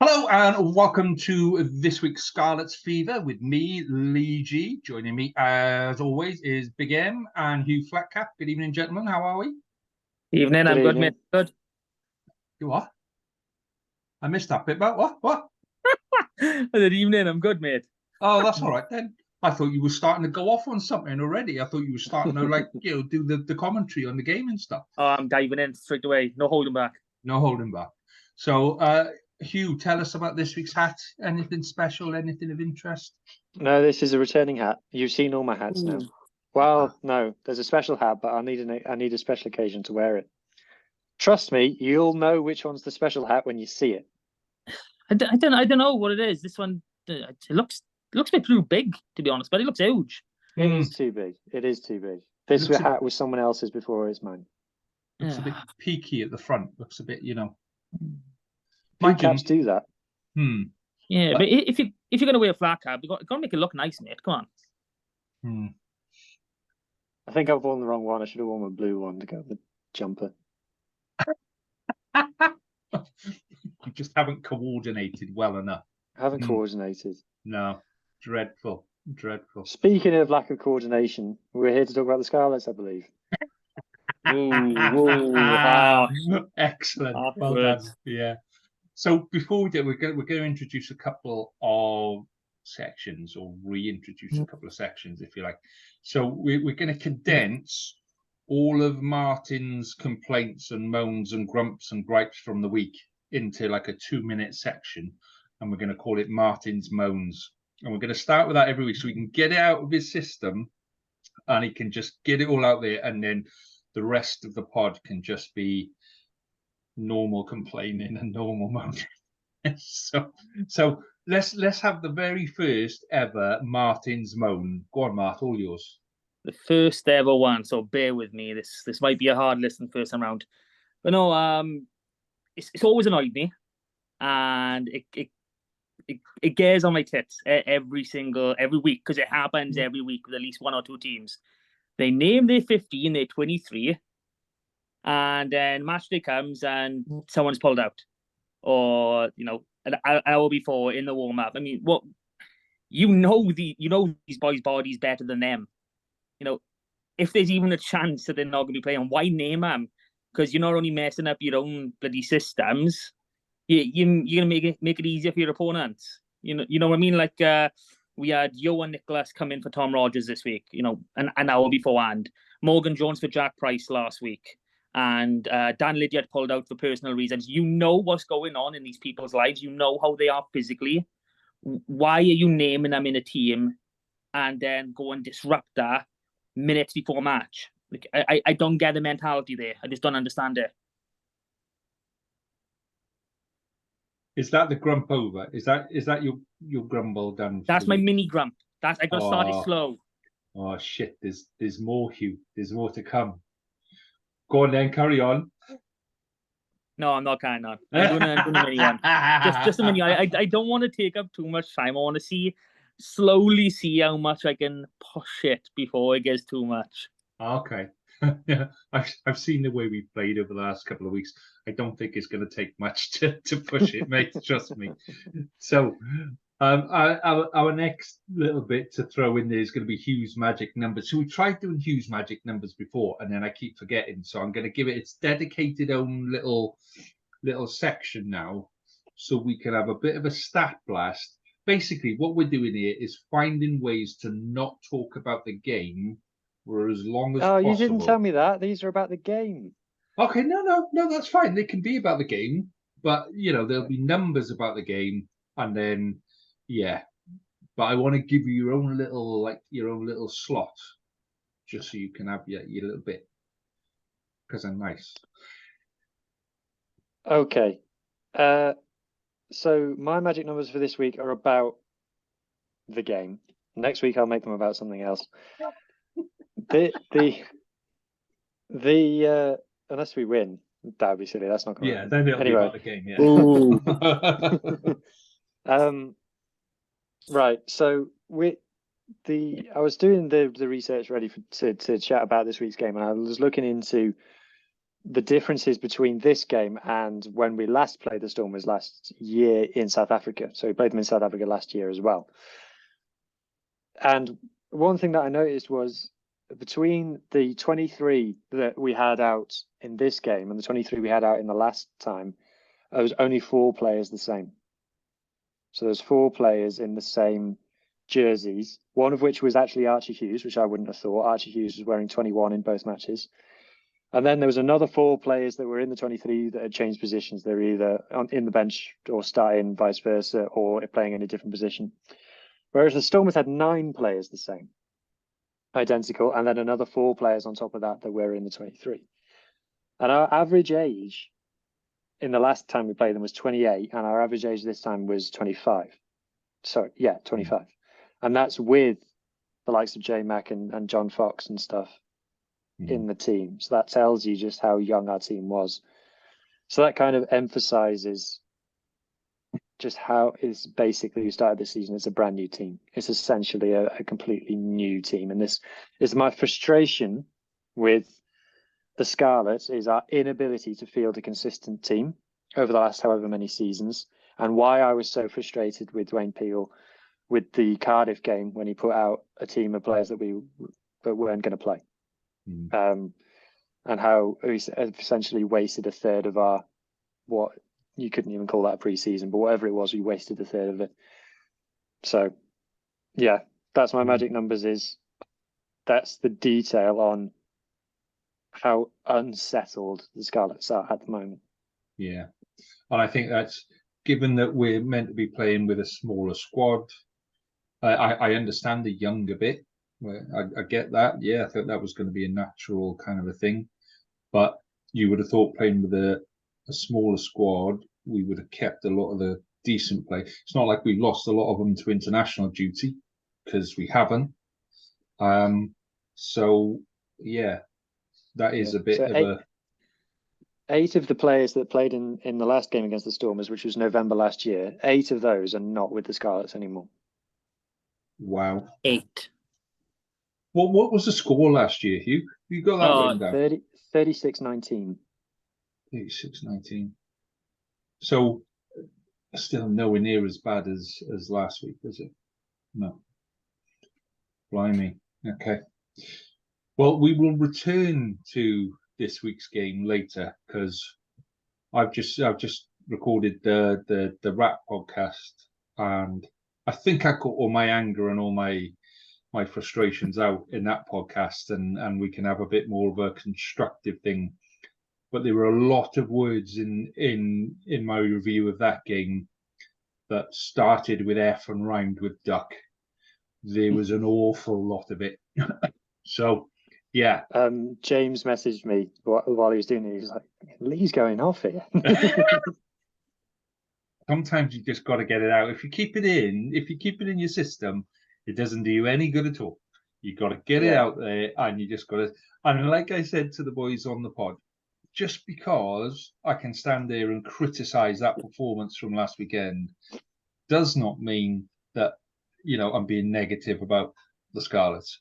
Hello and welcome to this week's Scarlets Fever with me, Lee G. Joining me, as always, is Big M and Hugh Flatcap. Good evening, gentlemen. How are we? Evening, Good I'm good, evening. mate. Good. You what? I missed that bit. But what? Good evening, I'm good, mate. Oh, that's all right then. I thought you were starting to go off on something already. I thought you were starting to do the commentary on the game and stuff. Oh, I'm diving in straight away. No holding back. No holding back. So, Hugh, tell us about this week's hat. Anything special? Anything of interest? No, this is a returning hat. You've seen all my hats now. Ooh. Well, no, there's a special hat, but I need a special occasion to wear it. Trust me, you'll know which one's the special hat when you see it. I don't know what it is. This one, it looks a bit too big, to be honest, but it looks huge. It is too big. It is too big. This hat was someone else's before it's mine. Looks a bit peaky at the front. Looks a bit, Blue caps do that. Yeah, but if you're gonna wear a flat cap, you got to make it look nice, mate. Come on. I think I've worn the wrong one. I should have worn my blue one to go with the jumper. You just haven't coordinated well enough. I haven't coordinated. No, dreadful. Speaking of lack of coordination, we're here to talk about the Scarlets, I believe. Wow. Excellent. Well done. Yeah. So before we do, we're going to introduce a couple of sections, or reintroduce a couple of sections, if you like. So we're going to condense all of Martin's complaints and moans and grumps and gripes from the week into like a 2-minute section, and we're going to call it Martin's Moans. And we're going to start with that every week so we can get it out of his system and he can just get it all out there, and then the rest of the pod can just be normal complaining and normal moaning. so let's have the very first ever Martin's Moan. Go on, Mart, all yours. The first ever one, so bear with me. This might be a hard listen first time round, but no, it's always annoyed me, and it gears on my tits every week, because it happens every week with at least one or two teams. They name their 15, their 23, and then match day comes and someone's pulled out, or an hour before in the warm up. I mean, what these boys' bodies better than them. If there's even a chance that they're not going to be playing, why name them? Because you're not only messing up your own bloody systems, you're gonna make it easier for your opponents. You know what I mean? Like we had Joe and Nicholas come in for Tom Rogers this week. An hour beforehand. Morgan Jones for Jack Price last week, and Dan Lydiard pulled out for personal reasons. You know what's going on in these people's lives. You know how they are physically. Why are you naming them in a team, and then go and disrupt that minutes before a match? Like, I don't get the mentality there. I just don't understand it. Is that the grump over? Is that your grumble done? That's my mini grump. I got to start it slow. Oh shit! There's more, Hugh. There's more to come. Go on then, carry on. No, I'm not carrying on. I'm doing a mini one. Just a mini. I don't want to take up too much time. I want to slowly see how much I can push it before it gets too much. Okay. Yeah, I've seen the way we've played over the last couple of weeks. I don't think it's going to take much to push it, mate. Trust me. So, our next little bit to throw in there is going to be Hugh's magic numbers. So we tried doing Hugh's magic numbers before, and then I keep forgetting. So I'm going to give it its dedicated own little section now, so we can have a bit of a stat blast. Basically, what we're doing here is finding ways to not talk about the game for as long as possible. You didn't tell me that. These are about the game. Okay, no, that's fine. They can be about the game, but there'll be numbers about the game, and then But I want to give you your own little slot, just so you can have your little bit, because I'm nice. Okay. So my magic numbers for this week are about the game. Next week I'll make them about something else. The unless we win, that would be silly. That's not going to then it'll anyway. be about the game. Yeah. Right. So I was doing the research ready to chat about this week's game, and I was looking into the differences between this game and when we last played the Storm was last year in South Africa. So we played them in South Africa last year as well. And one thing that I noticed was between the 23 that we had out in this game and the 23 we had out in the last time, there was only 4 players the same. So there's 4 players in the same jerseys, one of which was actually Archie Hughes, which I wouldn't have thought. Archie Hughes was wearing 21 in both matches. And then there was another 4 players that were in the 23 that had changed positions. They were either in the bench or starting, vice versa, or playing in a different position. Whereas the Stormers had 9 players the same, identical, and then another 4 players on top of that were in the 23. And our average age in the last time we played them was 28, and our average age this time was 25. Sorry, yeah, 25. And that's with the likes of J Mac and John Fox and stuff in the team. So that tells you just how young our team was. So that kind of emphasizes just how is basically we started this season as a brand new team. It's essentially a completely new team. And this is my frustration with the Scarlets, is our inability to field a consistent team over the last however many seasons, and why I was so frustrated with Dwayne Peel with the Cardiff game when he put out a team of players that weren't going to play. And how we essentially wasted a third of our, what you couldn't even call that a pre-season, but whatever it was, we wasted a third of it. So yeah, that's my magic numbers. That's the detail on how unsettled the Scarlets are at the moment. Yeah, and I think that's, given that we're meant to be playing with a smaller squad, I understand the younger bit. I get that. Yeah, I thought that was going to be a natural kind of a thing. But you would have thought playing with a smaller squad, we would have kept a lot of the decent play. It's not like we've lost a lot of them to international duty, because we haven't. So, yeah, that is a bit of a... 8 of the players that played in the last game against the Stormers, which was November last year, 8 of those are not with the Scarlets anymore. Wow. 8. What was the score last year, Hugh? You got that written down? 36-19. 36-19. So still nowhere near as bad as last week, is it? No. Blimey. Okay. Well, we will return to this week's game later, because I've just recorded the rap podcast, and I think I got all my anger and all my frustrations out in that podcast, and we can have a bit more of a constructive thing. But there were a lot of words in my review of that game that started with F and rhymed with duck. There was an awful lot of it. So, yeah. James messaged me while he was doing it. He was like, Lee's going off here. Sometimes you just got to get it out. If you keep it in your system, it doesn't do you any good at all. You got to get it out there, and you just got to. And like I said to the boys on the pod, just because I can stand there and criticize that performance from last weekend does not mean that, I'm being negative about the Scarlets.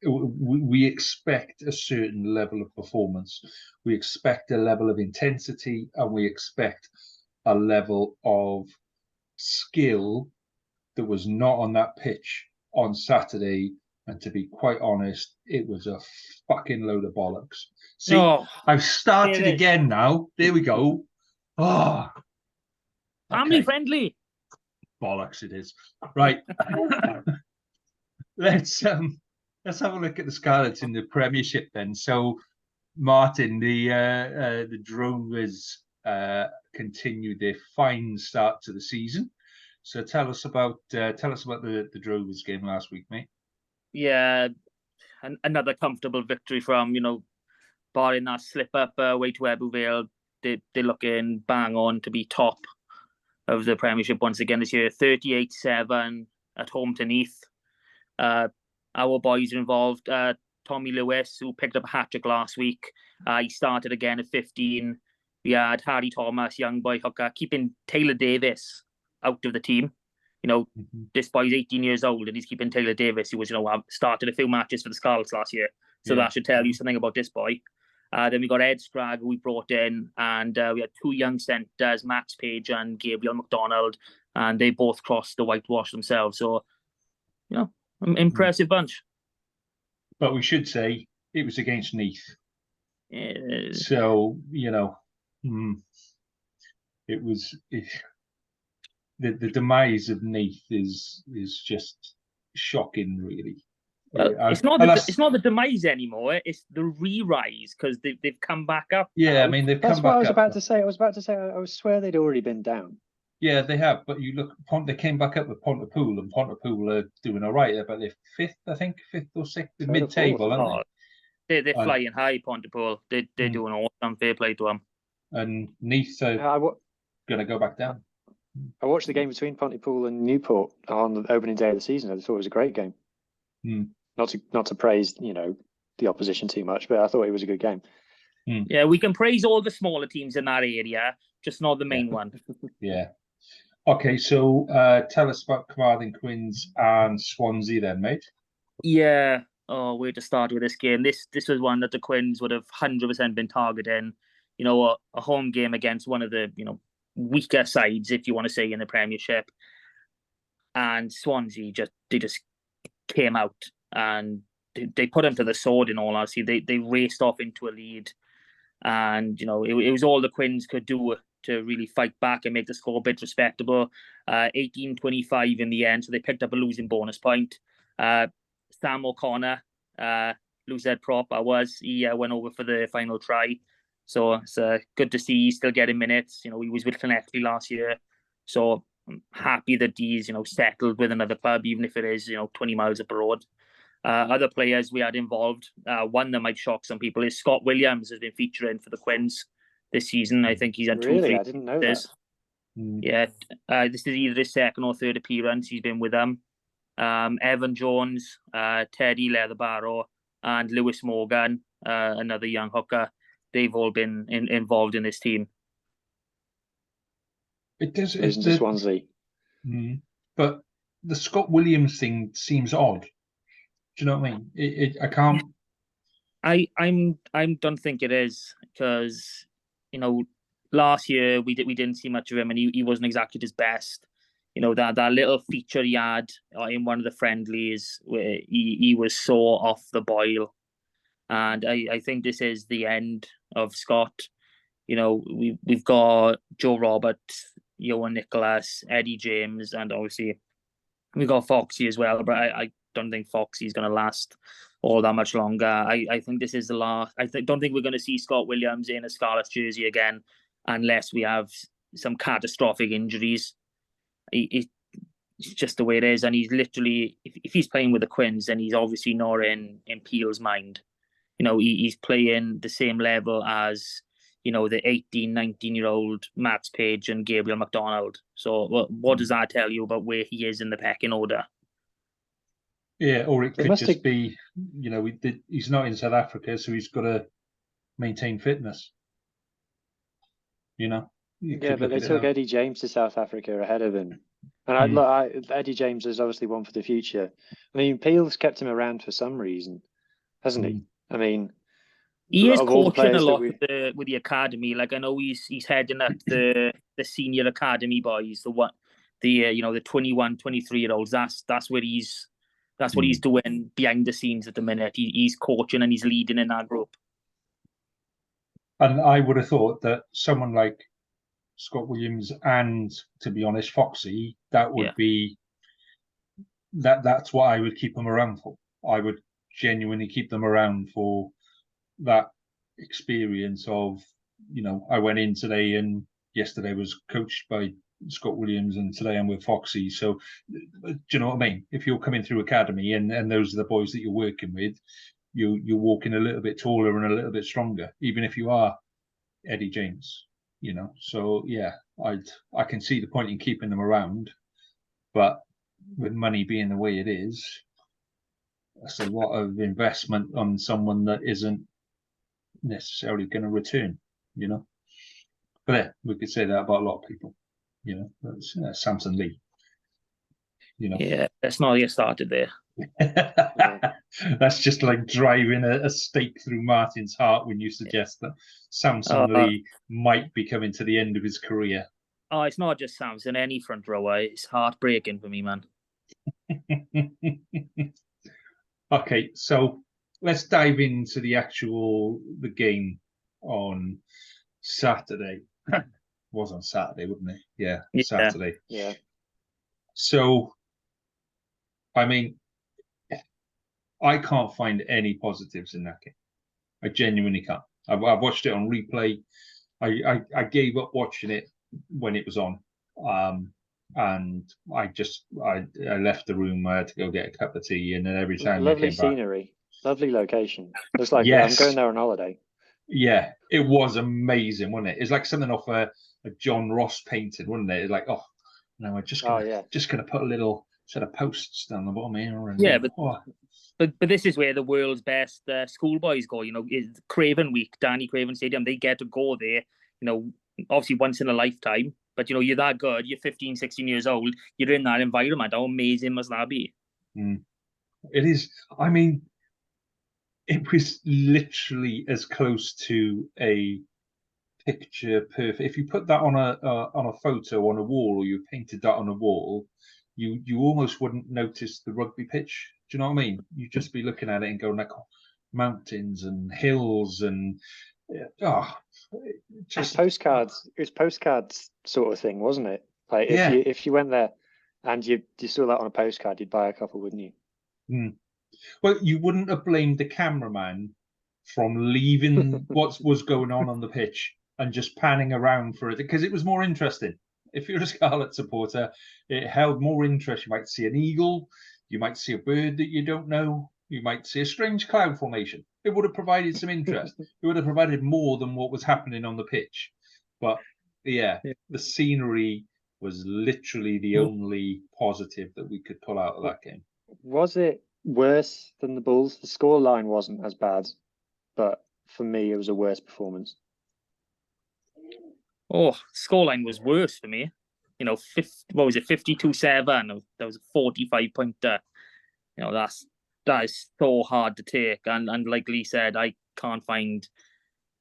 We expect a certain level of performance. We expect a level of intensity, and we expect a level of skill that was not on that pitch on Saturday. And to be quite honest, it was a fucking load of bollocks. See, I've started again now. There we go. Oh, family friendly. Bollocks it is. Right. Let's have a look at the Scarlets in the Premiership then. So, Martin, the Drovers continued their fine start to the season. So tell us about the Drovers game last week, mate. Yeah, another comfortable victory from, barring that slip up away to Ebbw Vale. They're looking bang on to be top of the Premiership once again this year. 38-7 at home to Neath. Our boys are involved. Tommy Lewis, who picked up a hat-trick last week. He started again at 15. We had Harry Thomas, young boy hooker, keeping Taylor Davis out of the team. This boy's 18 years old, and he's keeping Taylor Davis, who was, started a few matches for the Scarlets last year. So that should tell you something about this boy. Then we got Ed Scragg, who we brought in, and we had 2 young centres, Max Page and Gabriel McDonald, and they both crossed the whitewash themselves. So, impressive bunch. But we should say it was against Neath. Uh, So, it was the demise of Neath is just shocking, really. Well, it's not the demise anymore. It's the re-rise because they've come back up. Yeah, now. I mean they've That's come what back I was up. about to say. I swear they'd already been down. Yeah, they have. But you look, they came back up with Pontypool, and Pontypool are doing all right. But they're fifth, I think, fifth or sixth, mid-table, aren't they? They're flying high, Pontypool. They're doing awesome. Fair play to them. And Neath are going to go back down. I watched the game between Pontypool and Newport on the opening day of the season. I thought it was a great game. Not to praise, the opposition too much, but I thought it was a good game. Yeah, we can praise all the smaller teams in that area, just not the main one. Yeah. Okay, so tell us about Carmarthen Quins and Swansea then, mate. Yeah. Oh, where to start with this game? This was one that the Quins would have 100% been targeting. A home game against one of the weaker sides, if you want to say, in the Premiership. And Swansea just came out and they put him to the sword. In all honesty, they raced off into a lead, and it was all the Quins could do to really fight back and make the score a bit respectable. 18-25 in the end, so they picked up a losing bonus point. Sam O'Connor, loose head prop, he went over for the final try. So it's good to see he's still getting minutes. He was with Connectley last year, so I'm happy that he's settled with another club, even if it is 20 miles abroad. Other players we had involved, one that might shock some people is Scott Williams has been featuring for the Quins this season. I think he's had Really? I didn't know that. Yeah, this is either his second or third appearance. He's been with them. Evan Jones, Teddy Leatherbarrow, and Lewis Morgan, another young hooker. They've all been involved in this team. It does. It's to Swansea. But the Scott Williams thing seems odd. Do you know what I mean? I can't. I don't think it is because last year we didn't see much of him and he wasn't exactly his best. That little feature he had in one of the friendlies where he was so off the boil, and I think this is the end of Scott. We've got Joe Roberts, Johan Nicholas, Eddie James, and obviously we got Foxy as well. But I don't think Foxy's going to last all that much longer. I think this is the last. Don't think we're going to see Scott Williams in a Scarlets jersey again unless we have some catastrophic injuries. It's just the way it is, and he's literally, if he's playing with the Quins, then he's obviously not in Peel's mind. He's playing the same level as the 18, 19-year-old Max Page and Gabriel McDonald. So what does that tell you about where he is in the pecking order? Yeah, or it could just be, he's not in South Africa, so he's got to maintain fitness. Yeah, but they took Eddie James to South Africa ahead of him. And Eddie James is obviously one for the future. I mean, Peel's kept him around for some reason, hasn't he? I mean, he is coaching a lot with the academy. Like, I know he's heading up the senior academy boys, the 21, 23-year-olds. That's where he's what he's doing behind the scenes at the minute. He's coaching and he's leading in that group. And I would have thought that someone like Scott Williams and, to be honest, Foxy, that would be that's what I would keep them around for. I would genuinely keep them around for that experience of, I went in today and yesterday was coached by Scott Williams and today I'm with Foxy. So do you know what I mean? If you're coming through academy and those are the boys that you're working with, you're walking a little bit taller and a little bit stronger, even if you are Eddie James. So yeah, I can see the point in keeping them around, but with money being the way it is, that's a lot of investment on someone that isn't necessarily going to return. But yeah, we could say that about a lot of people. That's Samson Lee. Yeah, let's not get started there. That's just like driving a stake through Martin's heart when you suggest that Samson Uh, Lee might be coming to the end of his career. Oh, it's not just Samson, any front rower. It's heartbreaking for me, man. Okay, so let's dive into the game on Saturday. Was on Saturday, wouldn't it? Yeah, Yeah. Saturday. Yeah. So, I mean, I can't find any positives in that game. I genuinely can't. I've watched it on replay. I gave up watching it when it was on, and I left the room. I had to go get a cup of tea, and then every time I Lovely came back, scenery, lovely location. Looks like I'm yes, going there on holiday. yeah, it was amazing, wasn't it? It's like something off a John Ross painting, wasn't it? It's like, oh, no, we're just gonna put a little set of posts down the bottom here, and Yeah, but this is where the world's best schoolboys go. You know, is Craven Week, Danny Craven Stadium. They get to go there. You know, obviously once in a lifetime. But you know, you're that good. You're 15, 16 years old. You're in that environment. How amazing must that be? It is. I mean, it was literally as close to a picture perfect. If you put that on a photo on a wall, or you painted that on a wall, you almost wouldn't notice the rugby pitch. Do you know what I mean? You'd just be looking at it and going like, oh, mountains and hills and Just postcards. It was postcards sort of thing, wasn't it? Like yeah. if you went there and you saw that on a postcard, you'd buy a couple, wouldn't you? Well, you wouldn't have blamed the cameraman from leaving what was going on the pitch and just panning around for it, because it was more interesting. If you're a Scarlet supporter, it held more interest. You might see an eagle, you might see a bird that you don't know, you might see a strange cloud formation. It would have provided some interest. It would have provided more than what was happening on the pitch. But yeah, the scenery was literally the only positive that we could pull out of that game. Was it worse than the Bulls? The scoreline wasn't as bad, but for me, it was a worse performance. Oh, scoreline was worse for me. You know, what was it, 52-7? That was a 45-pointer. You know, that is so hard to take. And like Lee said, I can't find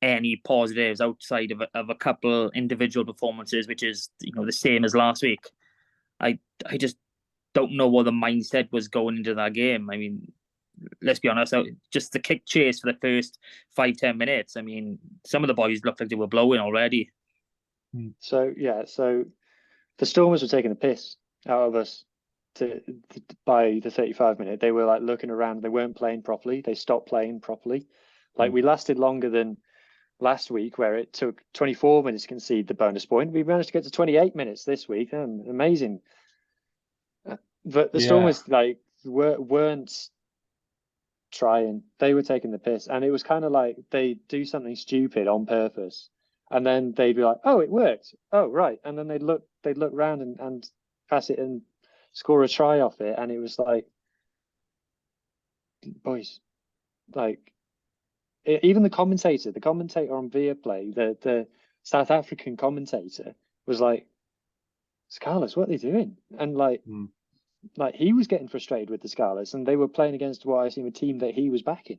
any positives outside of a couple individual performances, which is, you know, the same as last week. I just don't know what the mindset was going into that game. I mean, let's be honest, just the kick chase for the first 5-10 minutes. I mean, some of the boys looked like they were blowing already. So the Stormers were taking the piss out of us by the 35 minute. They were like looking around. They weren't playing properly. They stopped playing properly. Like we lasted longer than last week, where it took 24 minutes to concede the bonus point. We managed to get to 28 minutes this week. Amazing. But the Stormers like weren't trying. They were taking the piss, and it was kind of like they do something stupid on purpose, and then they'd be like, "Oh, it worked. Oh, right." And then they'd look round and pass it and score a try off it, and it was like, boys, like even the commentator on Viaplay, the South African commentator was like, "Scarlets, what are they doing?" And like he was getting frustrated with the Scarlets, and they were playing against what I assume a team that he was backing.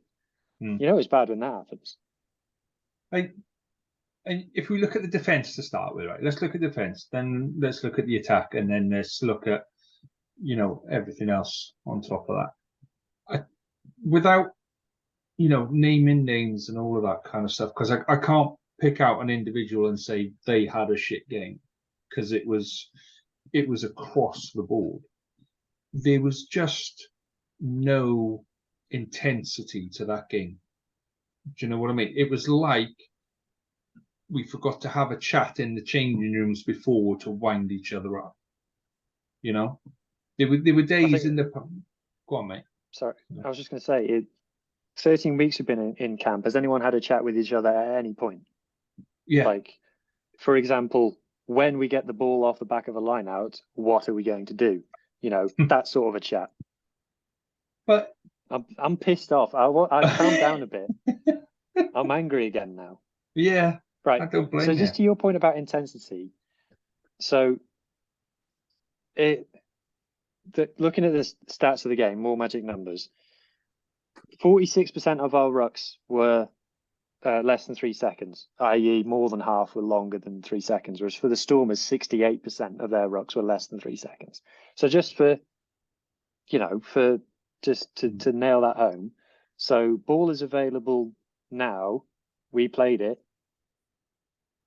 You know, it's bad when that happens. And if we look at the defense to start with, right? Let's look at defense, then let's look at the attack, and then let's look at, you know, everything else on top of that. Without, you know, naming names and all of that kind of stuff, because I can't pick out an individual and say they had a shit game, because it was across the board. There was just no intensity to that game. Do you know what I mean? It was like we forgot to have a chat in the changing rooms before to wind each other up. You know, there were days in the. Go on, mate. Sorry, I was just going to say, 13 weeks we've been in camp. Has anyone had a chat with each other at any point? Yeah. Like, for example, when we get the ball off the back of a line out, what are we going to do? You know, that sort of a chat. But I'm pissed off. I calm down a bit. I'm angry again now. Yeah. Right. I don't blame so you. Just to your point about intensity. So looking at the stats of the game, more magic numbers. 46% of our rucks were less than 3 seconds, i.e. more than half were longer than 3 seconds, whereas for the Stormers, 68% of their rucks were less than 3 seconds. So just for, to nail that home. So ball is available now. We played it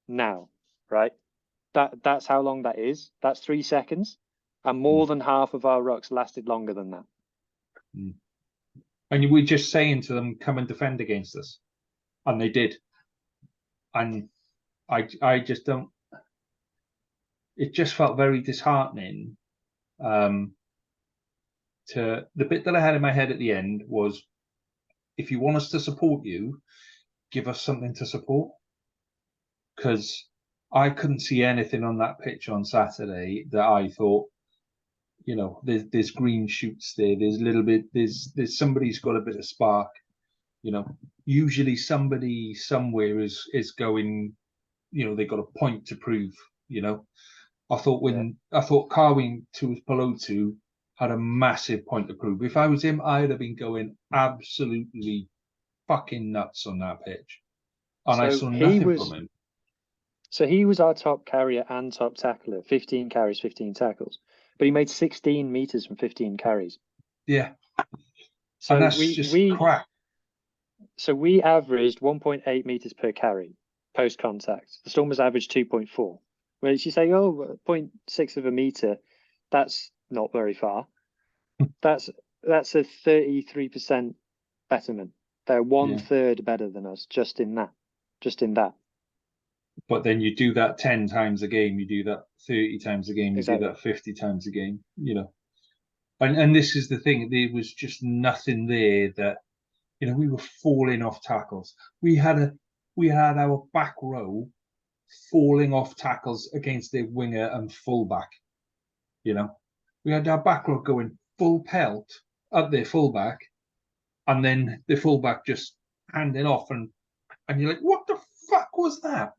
now, right? That's how long that is. That's 3 seconds. And more than half of our rucks lasted longer than that. And we're just saying to them, come and defend against us. And they did. And I just don't, it just felt very disheartening. To the bit that I had in my head at the end was, if you want us to support you, give us something to support. Because I couldn't see anything on that pitch on Saturday that I thought, there's green shoots there. There's a little bit. There's somebody's got a bit of spark. Usually somebody somewhere is going. They got a point to prove. I thought Carwin to Pelotu had a massive point to prove. If I was him, I'd have been going absolutely fucking nuts on that pitch, and I saw nothing from him. So he was our top carrier and top tackler, 15 carries, 15 tackles. But he made 16 meters from 15 carries. Yeah. So and that's just crap. So we averaged 1.8 meters per carry post-contact. The Stormers averaged 2.4. Whereas you say, 0.6 of a meter, that's not very far. That's a 33% betterment. They're one third better than us just in that. But then you do that 10 times a game, you do that 30 times a game, you do that 50 times a game, And this is the thing, there was just nothing there that, we were falling off tackles. We had our back row falling off tackles against their winger and fullback. We had our back row going full pelt at their fullback, and then the fullback just handing off, and you're like, what the fuck was that?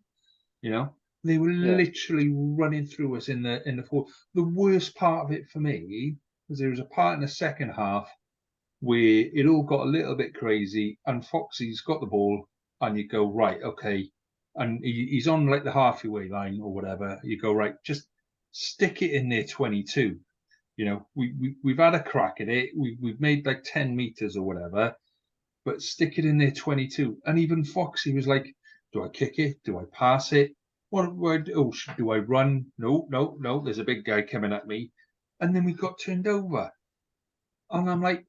They were literally running through us in the fourth. The worst part of it for me was there was a part in the second half where it all got a little bit crazy, and Foxy's got the ball, and you go, right, okay, and he's on like the halfway line or whatever. You go, right, just stick it in there 22. We've had a crack at it. We've made like 10 meters or whatever, but stick it in there 22. And even Foxy was like, do I kick it? Do I pass it? Do I run? No. There's a big guy coming at me. And then we got turned over. And I'm like,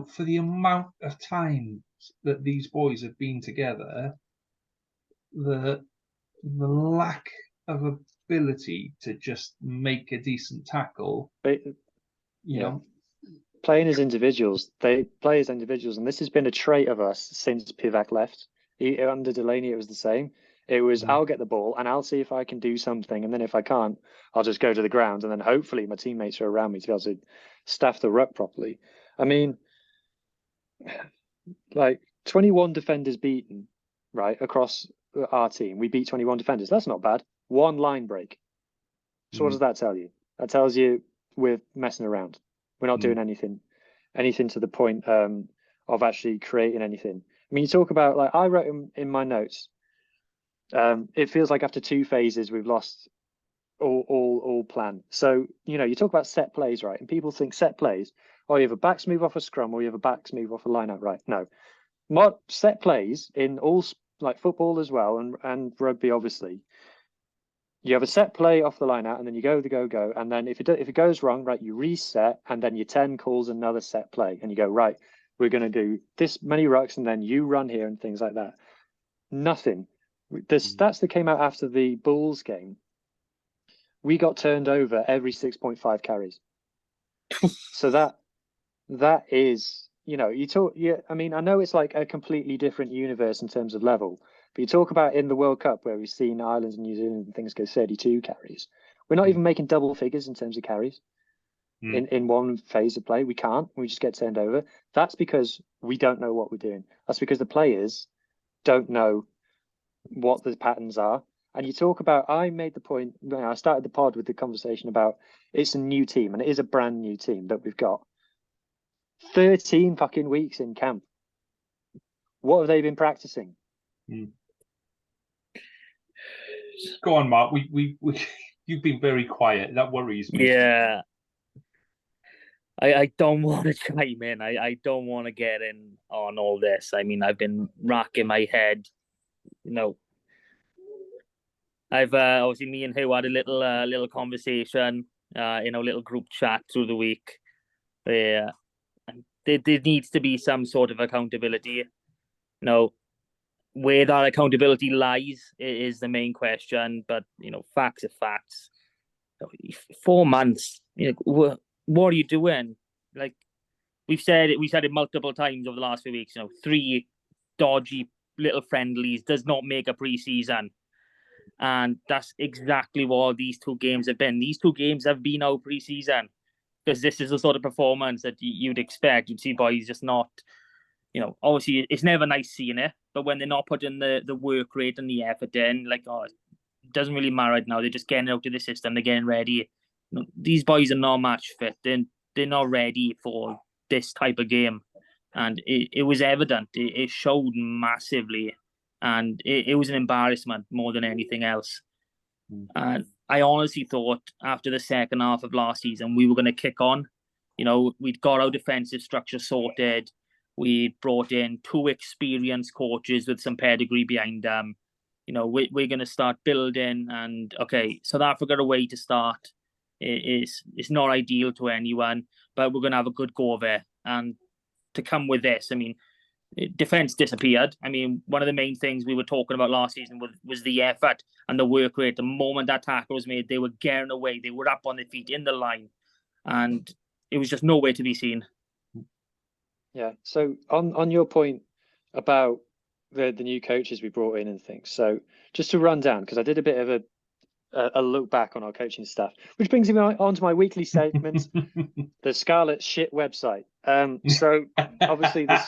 for the amount of time that these boys have been together, the lack of ability to just make a decent tackle, playing as individuals, they play as individuals. And this has been a trait of us since Pivac left. Under Delaney, it was the same. It was, I'll get the ball and I'll see if I can do something. And then if I can't, I'll just go to the ground. And then hopefully my teammates are around me to be able to staff the ruck properly. I mean, like 21 defenders beaten, right, across our team. We beat 21 defenders. That's not bad. One line break. So what does that tell you? That tells you we're messing around. We're not doing anything to the point of actually creating anything. I mean, you talk about, like, I wrote in my notes, it feels like after 2 phases, we've lost all plan. So, you talk about set plays, right? And people think set plays, you have a backs move off a scrum or you have a backs move off a line out, right? No. What set plays in all, like football as well, and rugby, obviously, you have a set play off the line out, and then you go, and then if it goes wrong, right, you reset, and then your 10 calls another set play, and you go, right, we're going to do this many rucks, and then you run here and things like that. Nothing. The stats that came out after the Bulls game, we got turned over every 6.5 carries. So that is, you talk. I mean, I know it's like a completely different universe in terms of level, but you talk about in the World Cup where we've seen Ireland and New Zealand and things go 32 carries. We're not even making double figures in terms of carries. In one phase of play, we can't. We just get turned over. That's because we don't know what we're doing. That's because the players don't know what the patterns are, And you talk about, I made the point, I started the pod with the conversation about it's a new team, and it is a brand new team that we've got. 13 fucking weeks in camp. What have they been practicing? Go on, Mark. We you've been very quiet. That worries me. Yeah. I don't want to chime in. I don't want to get in on all this. I mean, I've been racking my head. I've obviously me and Hugh had a little conversation in a little group chat through the week. There needs to be some sort of accountability. Where that accountability lies is the main question. But facts are facts. 4 months. What are you doing? Like we said it multiple times over the last few weeks. 3 dodgy little friendlies does not make a preseason. And that's exactly what these 2 games have been. These 2 games have been our preseason, because this is the sort of performance that you'd expect. You'd see boys just not, obviously it's never nice seeing it, but when they're not putting the work rate and the effort in, it doesn't really matter right now. They're just getting out of the system. They're getting ready. These boys are not match fit. They're not ready for this type of game. And it was evident. It showed massively. And it was an embarrassment more than anything else. And I honestly thought after the second half of last season, we were going to kick on. We'd got our defensive structure sorted. We brought in 2 experienced coaches with some pedigree behind them. We're going to start building. And okay, South Africa away to start is not ideal to anyone, but we're going to have a good go of it. And to come with this, I mean, defense disappeared. I mean, one of the main things we were talking about last season was the effort and the work rate. The moment that tackle was made, they were getting away. They were up on their feet in the line, and it was just nowhere to be seen. Yeah. So on your point about the new coaches we brought in and things. So just to run down, because I did a bit of a look back on our coaching staff, which brings me on to my weekly segment, the Scarlets shit website. So obviously the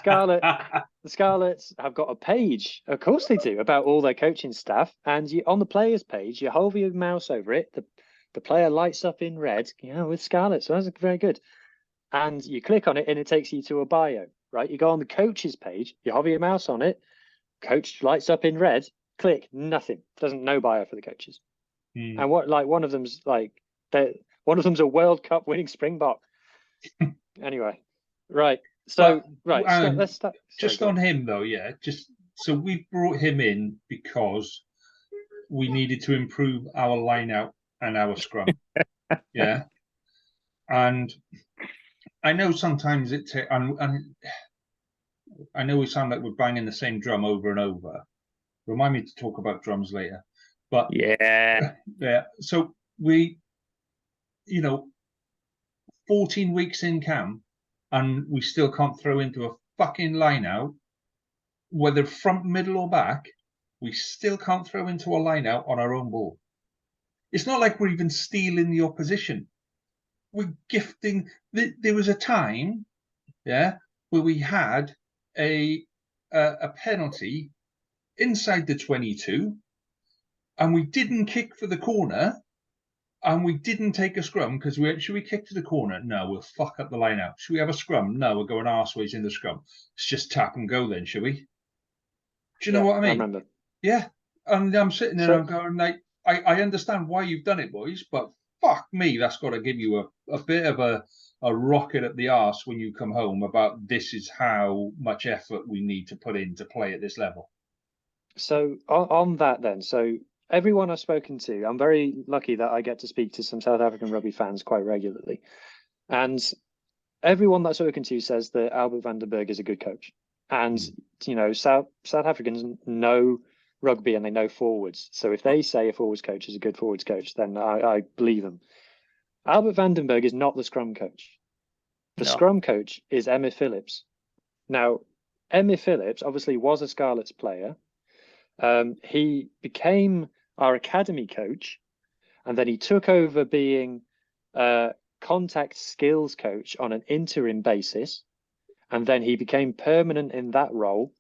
Scarlets have got a page, of course they do, about all their coaching staff. And on the players page, you hover your mouse over it, the player lights up in red, with Scarlets. So that's very good. And you click on it and it takes you to a bio, right? You go on the coaches page, you hover your mouse on it, coach lights up in red, click, nothing. Doesn't no bio for the coaches. And one of them's a World Cup winning Springbok. Anyway, right. So let's start. Just on him though, yeah. So we brought him in because we needed to improve our line out and our scrum. Yeah. And I know sometimes and I know we sound like we're banging the same drum over and over. Remind me to talk about drums later. But yeah. So we, 14 weeks in camp, and we still can't throw into a fucking line out, whether front, middle, or back. We still can't throw into a line out on our own ball. It's not like we're even stealing the opposition. We're gifting. There was a time, where we had a penalty inside the 22, and we didn't kick for the corner, and we didn't take a scrum because should we kick to the corner? No, we'll fuck up the line out. Should we have a scrum? No, we're going arseways in the scrum. Let's just tap and go then, shall we? Do you know what I mean? I remember. Yeah. And I'm sitting there and I'm going, I understand why you've done it, boys, but fuck me, that's got to give you a bit of a rocket up the arse when you come home about this is how much effort we need to put in to play at this level. So on that then, so everyone I've spoken to, I'm very lucky that I get to speak to some South African rugby fans quite regularly. And everyone that I've spoken to says that Albert van den Berg is a good coach. And, South Africans know rugby and they know forwards. So if they say a forwards coach is a good forwards coach, then I believe them. Albert van den Berg is not the scrum coach. The scrum coach is Emma Phillips. Now, Emma Phillips obviously was a Scarlets player. He became our academy coach, and then he took over being contact skills coach on an interim basis, and then he became permanent in that role,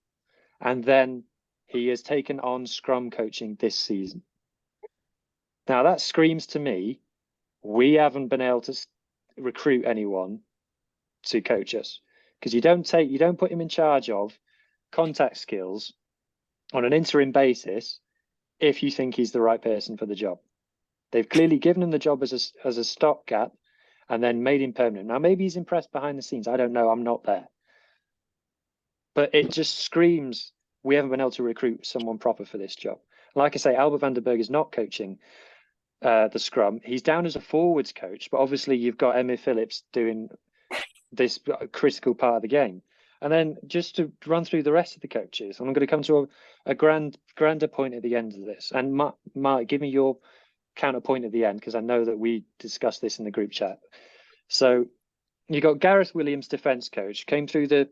and then he has taken on scrum coaching this season. Now that screams to me, we haven't been able to recruit anyone to coach us, because you don't put him in charge of contact skills on an interim basis if you think he's the right person for the job. They've clearly given him the job as a stopgap and then made him permanent. Now, maybe he's impressed behind the scenes. I don't know. I'm not there. But it just screams we haven't been able to recruit someone proper for this job. Like I say, Albert van den Berg is not coaching the scrum. He's down as a forwards coach, but obviously you've got Emma Phillips doing this critical part of the game. And then just to run through the rest of the coaches, I'm going to come to a grander point at the end of this. And Mark, give me your counterpoint at the end, because I know that we discussed this in the group chat. So you got Gareth Williams, defence coach, came through the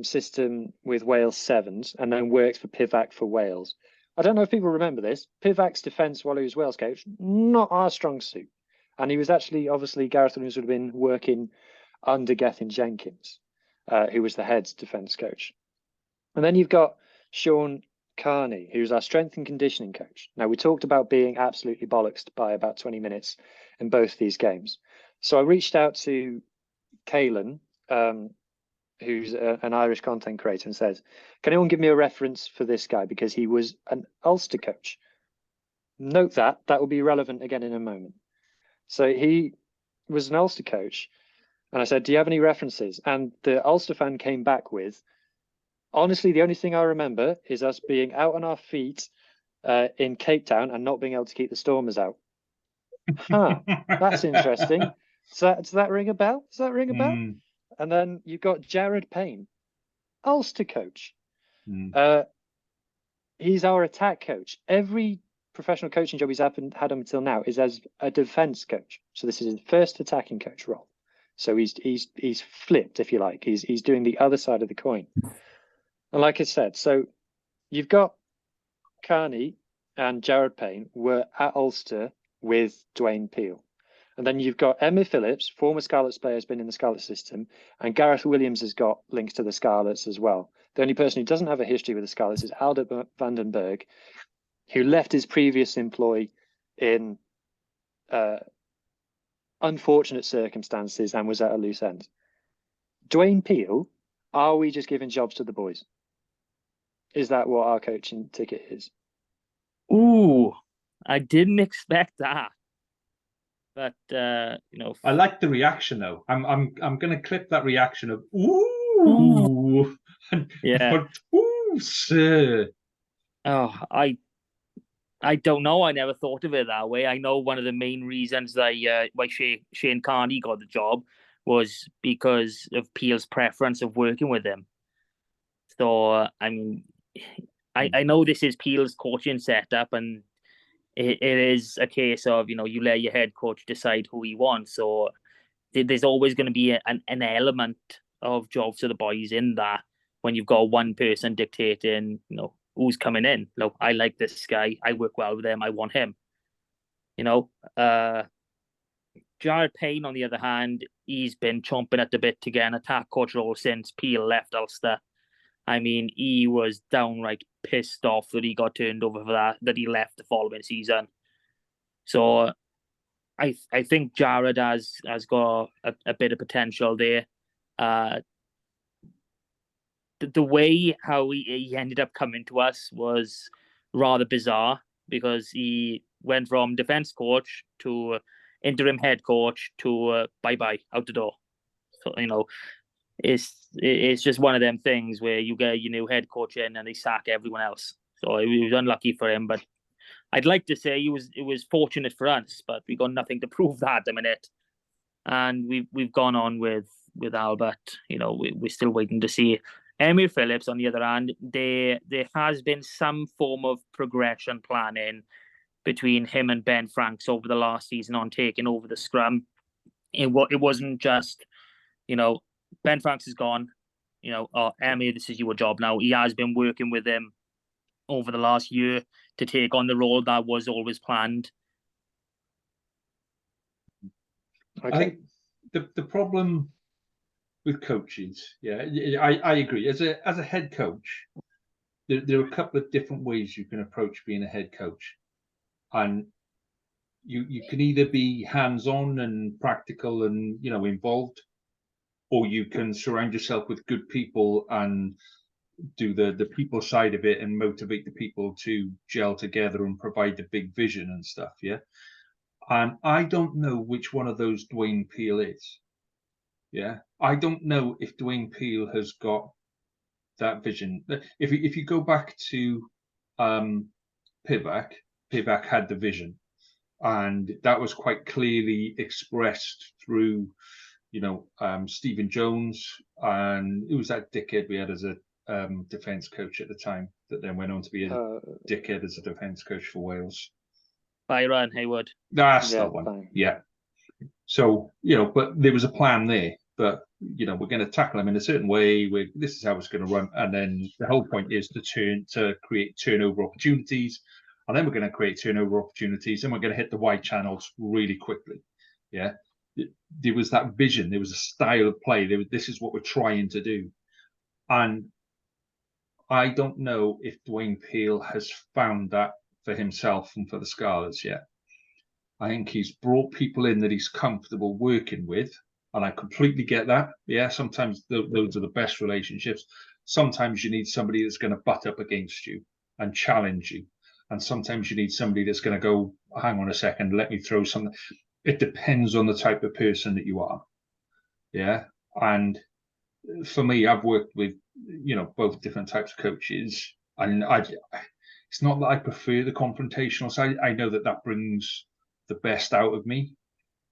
system with Wales Sevens and then worked for Pivac for Wales. I don't know if people remember this. Pivac's defence while he was Wales coach, not our strong suit. And he was actually, obviously, Gareth Williams would have been working under Gethin Jenkins, who was the head defence coach. And then you've got Sean Carney, who's our strength and conditioning coach. Now, we talked about being absolutely bollocksed by about 20 minutes in both these games. So I reached out to Caelan, who's an Irish content creator, and says, can anyone give me a reference for this guy? Because he was an Ulster coach. Note that will be relevant again in a moment. So he was an Ulster coach. And I said, do you have any references? And the Ulster fan came back with, honestly, the only thing I remember is us being out on our feet in Cape Town and not being able to keep the Stormers out. Huh, that's interesting. Does that ring a bell? Does that ring a bell? And then you've got Jared Payne, Ulster coach. He's our attack coach. Every professional coaching job he's had until now is as a defence coach. So this is his first attacking coach role. So he's flipped, if you like. He's doing the other side of the coin. And like I said, so you've got Carney and Jared Payne were at Ulster with Dwayne Peel. And then you've got Emma Phillips, former Scarlets player, has been in the Scarlets system, and Gareth Williams has got links to the Scarlets as well. The only person who doesn't have a history with the Scarlets is Albert van den Berg, who left his previous employ in unfortunate circumstances and was at a loose end. Dwayne Peel, are we just giving jobs to the boys? Is that what our coaching ticket is? Ooh, I didn't expect that. But I like the reaction though. I'm going to clip that reaction of ooh, yeah, ooh, sir. Oh, I don't know. I never thought of it that way. I know one of the main reasons that why Shane Carney got the job was because of Peel's preference of working with him. So I mean, I know this is Peel's coaching setup, and it is a case of you let your head coach decide who he wants. So there's always going to be an element of jobs to the boys in that when you've got one person dictating, who's coming in. Look, I like this guy. I work well with him. I want him. Jared Payne, on the other hand, he's been chomping at the bit to get an attack coach role since Peel left Ulster. I mean, he was downright pissed off that he got turned over for that he left the following season. So I think Jared has got a bit of potential there. The way how he ended up coming to us was rather bizarre, because he went from defence coach to interim head coach to bye-bye, out the door. So, it's just one of them things where you get your new head coach in and they sack everyone else. So it was unlucky for him, but I'd like to say it was fortunate for us, but we got nothing to prove that at the minute. And we've gone on with Albert. We're still waiting to see. Emil Phillips, on the other hand, there has been some form of progression planning between him and Ben Franks over the last season on taking over the scrum. It wasn't just, Ben Franks is gone. Emil, this is your job now. He has been working with him over the last year to take on the role that was always planned. Okay. I think the problem with coaches, I agree. As a head coach, there are a couple of different ways you can approach being a head coach, and you can either be hands-on and practical and involved, or you can surround yourself with good people and do the people side of it and motivate the people to gel together and provide the big vision and stuff. Yeah. And I don't know which one of those Dwayne Peel is. Yeah. I don't know if Dwayne Peel has got that vision. If you go back to Pivac had the vision, and that was quite clearly expressed through Stephen Jones, and who was that dickhead we had as a defence coach at the time that then went on to be a dickhead as a defence coach for Wales. Byron Hayward. That's the one. Fine. Yeah. So but there was a plan there. But we're going to tackle them in a certain way. This is how it's going to run, and then the whole point is to create turnover opportunities, and then we're going to create turnover opportunities, and we're going to hit the wide channels really quickly. Yeah, there was that vision. There was a style of play. This is what we're trying to do, and I don't know if Dwayne Peel has found that for himself and for the Scarlets yet. I think he's brought people in that he's comfortable working with. And I completely get that. Yeah, sometimes those are the best relationships. Sometimes you need somebody that's going to butt up against you and challenge you. And sometimes you need somebody that's going to go, hang on a second, let me throw something. It depends on the type of person that you are. Yeah. And for me, I've worked with, both different types of coaches. And it's not that I prefer the confrontational side. I know that brings the best out of me,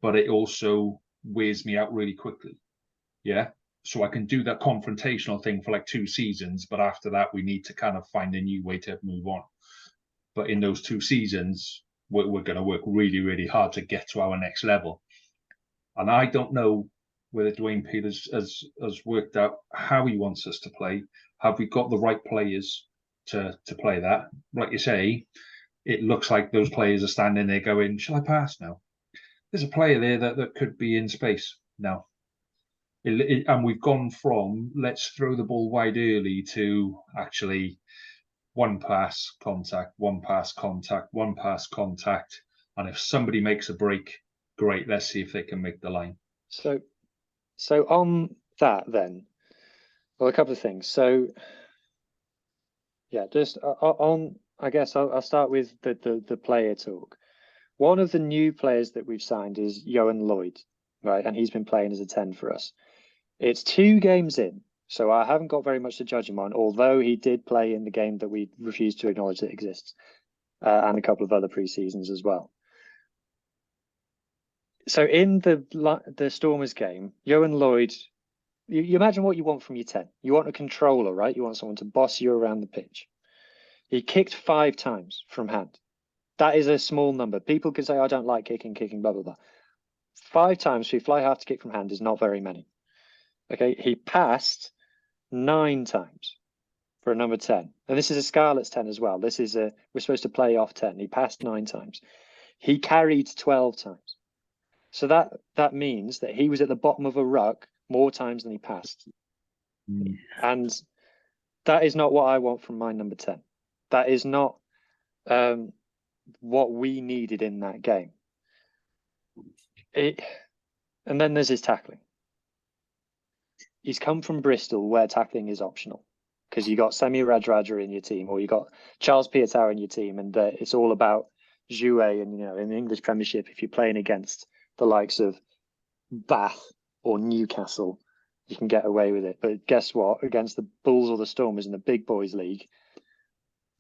but it also wears me out really quickly. Yeah. So I can do that confrontational thing for like 2 seasons, but after that, we need to kind of find a new way to move on. But in those 2 seasons, we're going to work really, really hard to get to our next level. And I don't know whether Dwayne Peel has worked out how he wants us to play. Have we got the right players to play that? Like you say, it looks like those players are standing there going, shall I pass now? There's a player there that could be in space now. And we've gone from let's throw the ball wide early to actually one pass, contact, one pass, contact, one pass, contact. And if somebody makes a break, great, let's see if they can make the line. So on that then, well, a couple of things. So yeah, just on, I guess I'll start with the player talk. One of the new players that we've signed is Johan Lloyd, right? And he's been playing as a 10 for us. It's 2 games in, so I haven't got very much to judge him on, although he did play in the game that we refuse to acknowledge that exists, and a couple of other pre-seasons as well. So in the Stormers game, Johan Lloyd, you imagine what you want from your 10. You want a controller, right? You want someone to boss you around the pitch. He kicked 5 times from hand. That is a small number. People can say, I don't like kicking, blah, blah, blah. 5 times for your fly half to kick from hand is not very many. Okay, he passed 9 times for a number 10. And this is a Scarlets 10 as well. This is we're supposed to play off 10. He passed 9 times. He carried 12 times. So that means that he was at the bottom of a ruck more times than he passed. And that is not what I want from my number 10. That is not what we needed in that game. And then there's his tackling. He's come from Bristol where tackling is optional because you got Semi Radradra in your team or you got Charles Piutau in your team, and it's all about jouer. And in the English Premiership, if you're playing against the likes of Bath or Newcastle, you can get away with it. But guess what? Against the Bulls or the Stormers in the Big Boys League,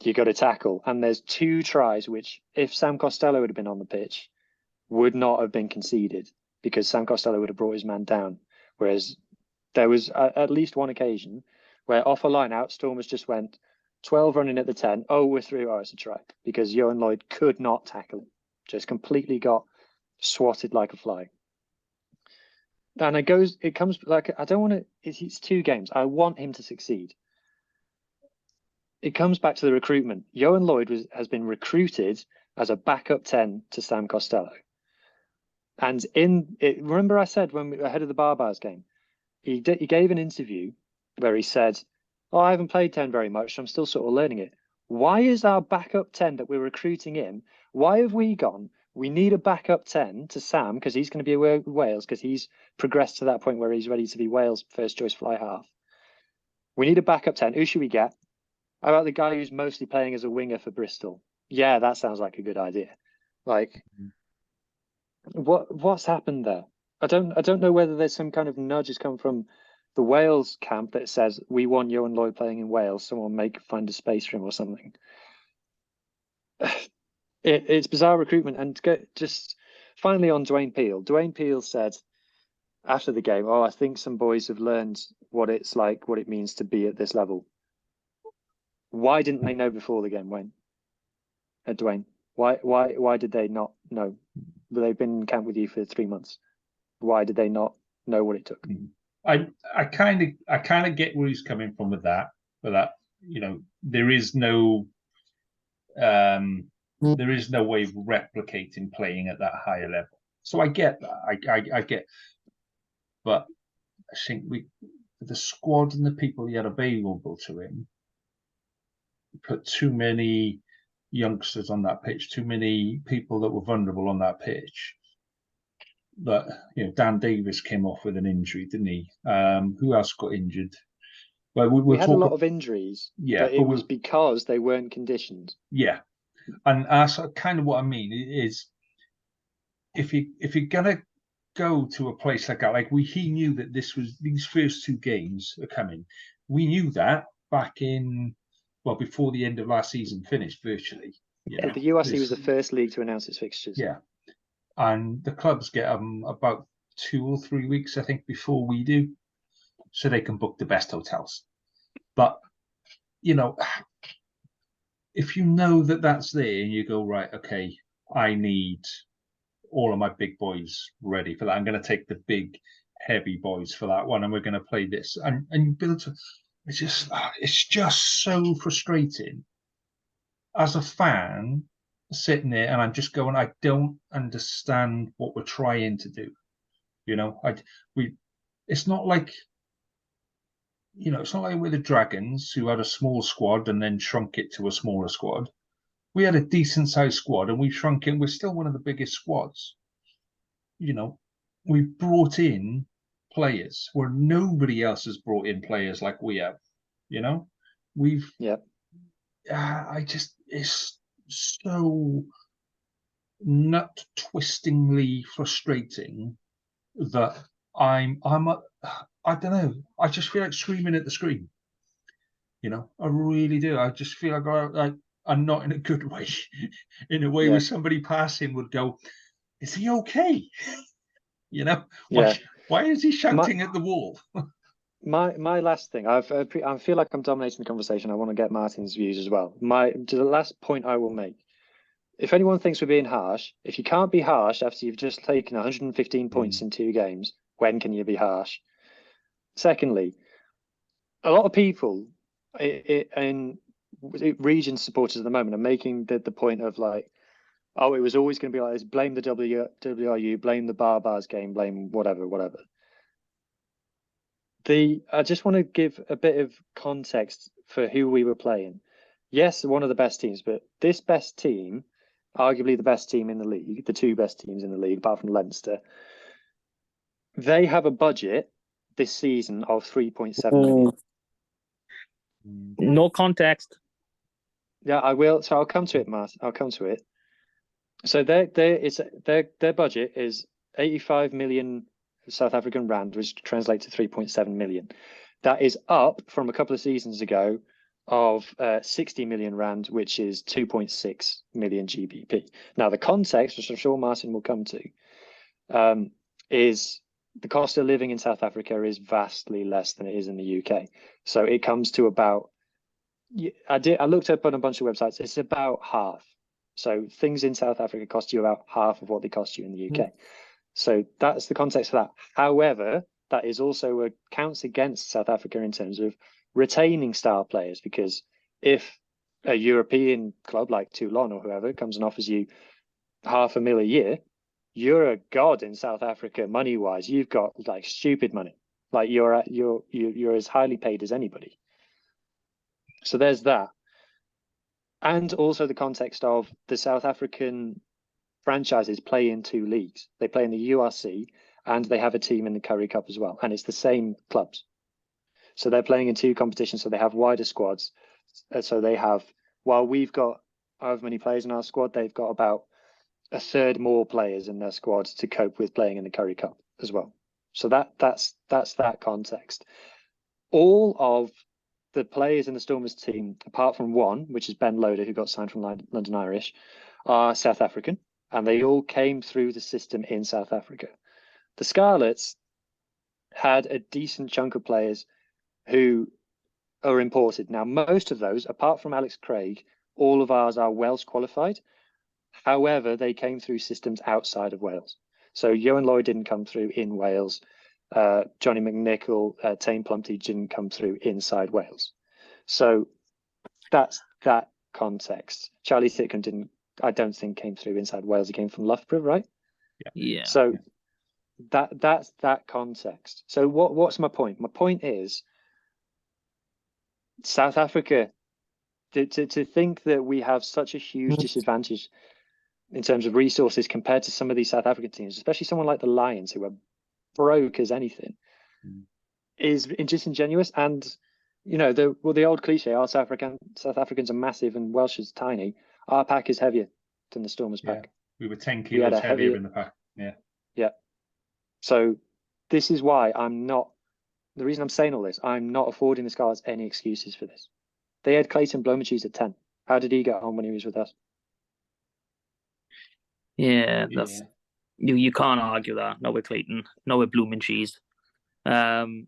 you got to tackle. And there's 2 tries which, if Sam Costello would have been on the pitch, would not have been conceded because Sam Costello would have brought his man down. Whereas there was at least one occasion where off a line out, Stormers just went 12 running at the 10. Oh, we're through. Oh, it's a try because Johan Lloyd could not tackle him. Just completely got swatted like a fly. And it comes like, I don't want to, it's 2 games. I want him to succeed. It comes back to the recruitment. Johan Lloyd has been recruited as a backup 10 to Sam Costello. And remember I said when we ahead of the Barbars game, he gave an interview where he said, oh, I haven't played 10 very much, so I'm still sort of learning it. Why is our backup 10 that we're recruiting in, why have we gone We need a backup 10 to Sam because he's going to be away with Wales because he's progressed to that point where he's ready to be Wales' first choice fly half. We need a backup 10. Who should we get? How about the guy who's mostly playing as a winger for Bristol? Yeah, that sounds like a good idea. Like, what's happened there? I don't know whether there's some kind of nudge has come from the Wales camp that says we want Johan Lloyd playing in Wales. Someone find a space for him or something. It's bizarre recruitment. And just finally on Dwayne Peel. Dwayne Peel said after the game, "Oh, I think some boys have learned what it's like, what it means to be at this level." Why didn't they know before the game, Wayne? Dwayne, why did they not know? They've been in camp with you for 3 months. Why did they not know what it took? I kind of get where he's coming from with that. You know, there is no way of replicating playing at that higher level. So I get that. I get, but I think the squad and the people he had available to him, put too many youngsters on that pitch, too many people that were vulnerable on that pitch. But Dan Davis came off with an injury, didn't he? Who else got injured? Well, we had a lot of injuries, yeah, but it was because they weren't conditioned. Yeah, and that's kind of what I mean is if you're gonna go to a place like that, he knew that these first 2 games are coming. We knew that back in before the end of last season finished virtually. Yeah, the URC was the first league to announce its fixtures. Yeah, and the clubs get about 2 or 3 weeks, I think, before we do, so they can book the best hotels. But if you know that that's there and you go, right, okay, I need all of my big boys ready for that. I'm going to take the big, heavy boys for that one, and we're going to play this. And you build to, it's just so frustrating as a fan sitting there, and I'm just going, I don't understand what we're trying to do. It's not like. It's not like we're the Dragons who had a small squad and then shrunk it to a smaller squad. We had a decent sized squad and we shrunk it. We're still one of the biggest squads. We brought in players where nobody else has brought in players like we have. It's so nut twistingly frustrating that I don't know. I just feel like screaming at the screen. I really do. I just feel like I'm not in a good way. In a way where somebody passing would go, "Is he okay?" Why is he shouting at the wall? My last thing, I feel like I'm dominating the conversation. I want to get Martin's views as well. The last point I will make. If anyone thinks we're being harsh, if you can't be harsh after you've just taken 115 points in 2 games, when can you be harsh? Secondly, a lot of people in region supporters at the moment are making the point of like, oh, it was always going to be like this. Blame the WRU, blame the Barbars game, blame whatever. I just want to give a bit of context for who we were playing. Yes, one of the best teams, but this best team, arguably the best team in the league, the 2 best teams in the league, apart from Leinster, they have a budget this season of 3.7 million. No context. Yeah, I will. So I'll come to it, Matt. I'll come to it. So their budget is 85 million South African rand, which translates to 3.7 million. That is up from a couple of seasons ago of 60 million rand, which is 2.6 million GBP. Now, the context, which I'm sure Martin will come to, is the cost of living in South Africa is vastly less than it is in the UK. So it comes to about, I looked up on a bunch of websites, it's about half. So things in South Africa cost you about half of what they cost you in the UK. So that's the context for that. However, that is also counts against South Africa in terms of retaining star players, because if a European club like Toulon or whoever comes and offers you $500,000 a year, you're a god in South Africa money wise. You've got like stupid money. Like you're as highly paid as anybody. So there's that. And also the context of the South African franchises play in 2 leagues. They play in the URC and they have a team in the Curry Cup as well. And it's the same clubs. So they're playing in 2 competitions. So they have wider squads. So they have, while we've got however many players in our squad, they've got about a third more players in their squad to cope with playing in the Curry Cup as well. So that's that context. All of the players in the Stormers team, apart from one, which is Ben Loader, who got signed from London Irish, are South African, and they all came through the system in South Africa. The Scarlets had a decent chunk of players who are imported. Now, most of those, apart from Alex Craig, all of ours are Welsh qualified. However, they came through systems outside of Wales. So Johan Lloyd didn't come through in Wales. Johnny McNichol, Tane Plumpty didn't come through inside Wales. So that's that context. Charlie Thickham I don't think came through inside Wales. He came from Loughborough, right? Yeah. So that's that context. So what's my point? My point is South Africa, to think that we have such a huge disadvantage in terms of resources compared to some of these South African teams, especially someone like the Lions, who are broke as anything, is disingenuous. And the old cliche, our South Africans are massive and Welsh is tiny. Our pack is heavier than the Stormers pack. We were 10 kilos heavier in the pack. Yeah. So this is why the reason I'm saying all this, I'm not affording the Scarlets any excuses for this. They had Clayton Blomacheese at 10. How did he get on when he was with us? Yeah, that's you can't argue that. No with Clayton, no with Blooming-Cheese. I'm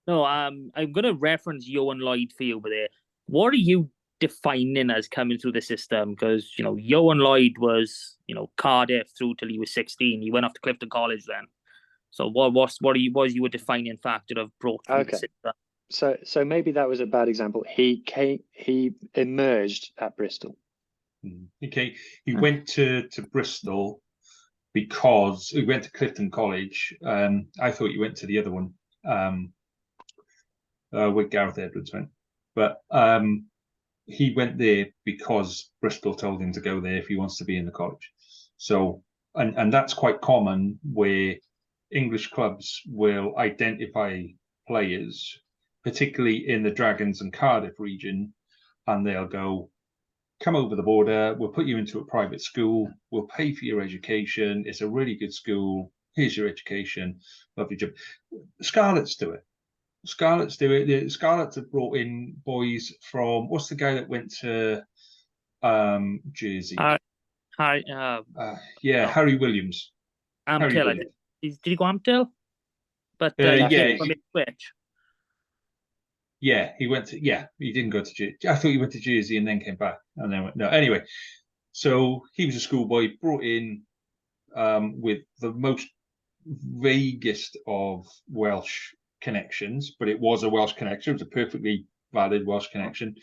gonna reference Johan Lloyd for you over there. What are you defining as coming through the system? Because Johan Lloyd was Cardiff through till he was 16. He went off to Clifton College then. So what was your defining factor of brought through the system? So maybe that was a bad example. He emerged at Bristol. Okay, he went to Bristol because he went to Clifton College. I thought he went to the other one, where Gareth Edwards went, but he went there because Bristol told him to go there if he wants to be in the college. So, and that's quite common where English clubs will identify players, particularly in the Dragons and Cardiff region, and they'll go, come over the border, we'll put you into a private school, we'll pay for your education, it's a really good school, here's your education, lovely job. Scarlets do it. The Scarlets have brought in boys from, what's the guy that went to Jersey? Harry Williams. Amptill. Did he go Amptill? But from Ipswich. Yeah, he went to. Yeah, he didn't go to Jersey. I thought he went to Jersey and then came back and then went. No, anyway. So he was a schoolboy brought in with the most vaguest of Welsh connections, but it was a Welsh connection. It was a perfectly valid Welsh connection.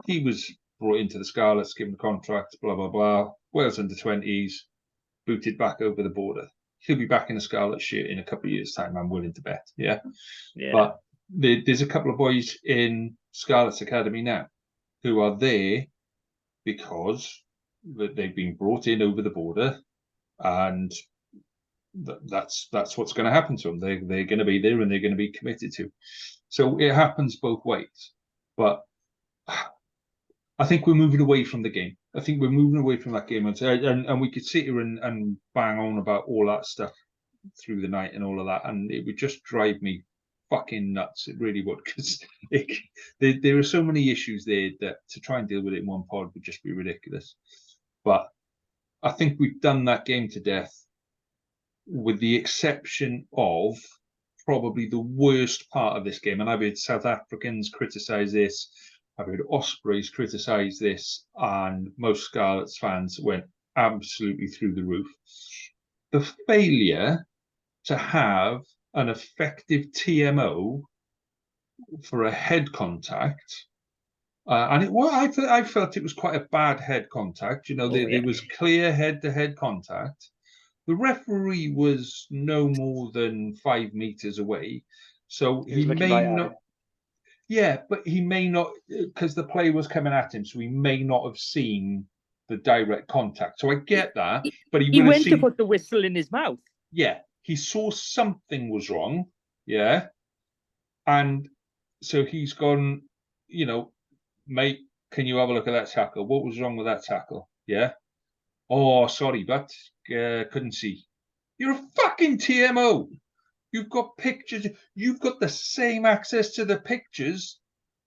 He was brought into the Scarlets, given the contract, blah blah blah. Wales under-20s, booted back over the border. He'll be back in the Scarlet shirt in a couple of years' time. I'm willing to bet. Yeah. But there's a couple of boys in Scarlet's Academy now who are there because they've been brought in over the border, and that's what's going to happen to them. They're going to be there and they're going to be committed to. So it happens both ways. But I think we're moving away from the game. I think we're moving away from that game, and we could sit here and bang on about all that stuff through the night and all of that, and it would just drive me fucking nuts. It really would, because there are so many issues there that to try and deal with it in one pod would just be ridiculous. But I think we've done that game to death, with the exception of probably the worst part of this game. And I've heard South Africans criticise this, I've heard Ospreys criticise this, and most Scarlets fans went absolutely through the roof. The failure to have an effective TMO for a head contact, and I felt it was quite a bad head contact. There was clear head-to-head contact. The referee was no more than 5 meters away, so he may not. Yeah, but he may not, because the play was coming at him, so he may not have seen the direct contact. So I get that, but he went to put the whistle in his mouth. Yeah, he saw something was wrong. Yeah, and so he's gone. You know, mate, can you have a look at that tackle? What was wrong with that tackle? Yeah. Oh, sorry, but couldn't see. You're a fucking TMO. You've got pictures. You've got the same access to the pictures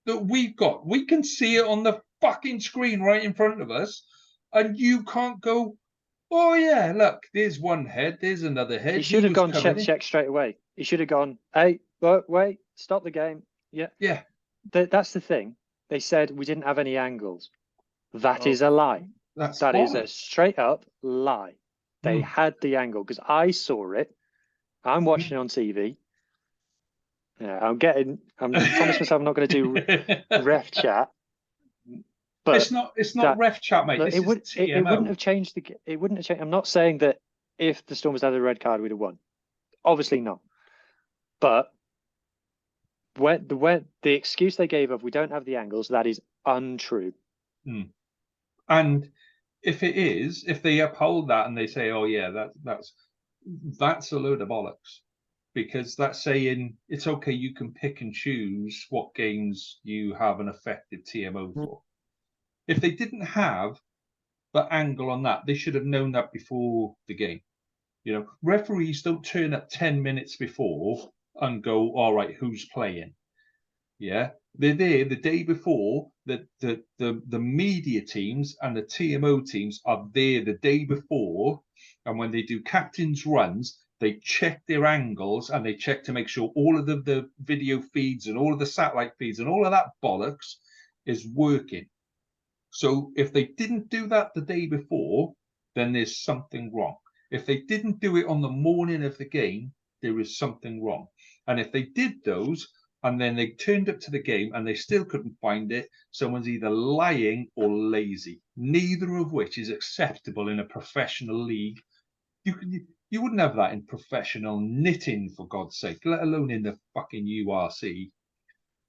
that we've got. We can see it on the fucking screen right in front of us, and you can't go, oh yeah, look, there's one head, there's another head. He should have gone check straight away. He should have gone, hey, wait, stop the game. Yeah. Yeah. That's the thing. They said we didn't have any angles. That is a lie. That is a straight up lie. They had the angle because I saw it. I'm watching on TV. Yeah, I'm promised myself I'm not going to do ref chat. But it's not ref chat, mate. It wouldn't have changed it wouldn't have changed. I'm not saying that if the Stormers had a red card, we'd have won. Obviously not. But when the excuse they gave of we don't have the angles, that is untrue. And if they uphold that and they say, oh yeah, that's a load of bollocks, because that's saying it's okay, you can pick and choose what games you have an effective TMO for. If they didn't have the angle on that, they should have known that before the game. You know, referees don't turn up 10 minutes before and go, all right, who's playing? Yeah, they're there the day before. The media teams and the TMO teams are there the day before, and when they do captain's runs, they check their angles and they check to make sure all of the video feeds and all of the satellite feeds and all of that bollocks is working. So if they didn't do that the day before, then there's something wrong. If they didn't do it on the morning of the game, there is something wrong. And if they did those, and then they turned up to the game and they still couldn't find it, someone's either lying or lazy, neither of which is acceptable in a professional league. You wouldn't have that in professional knitting, for God's sake, let alone in the fucking URC.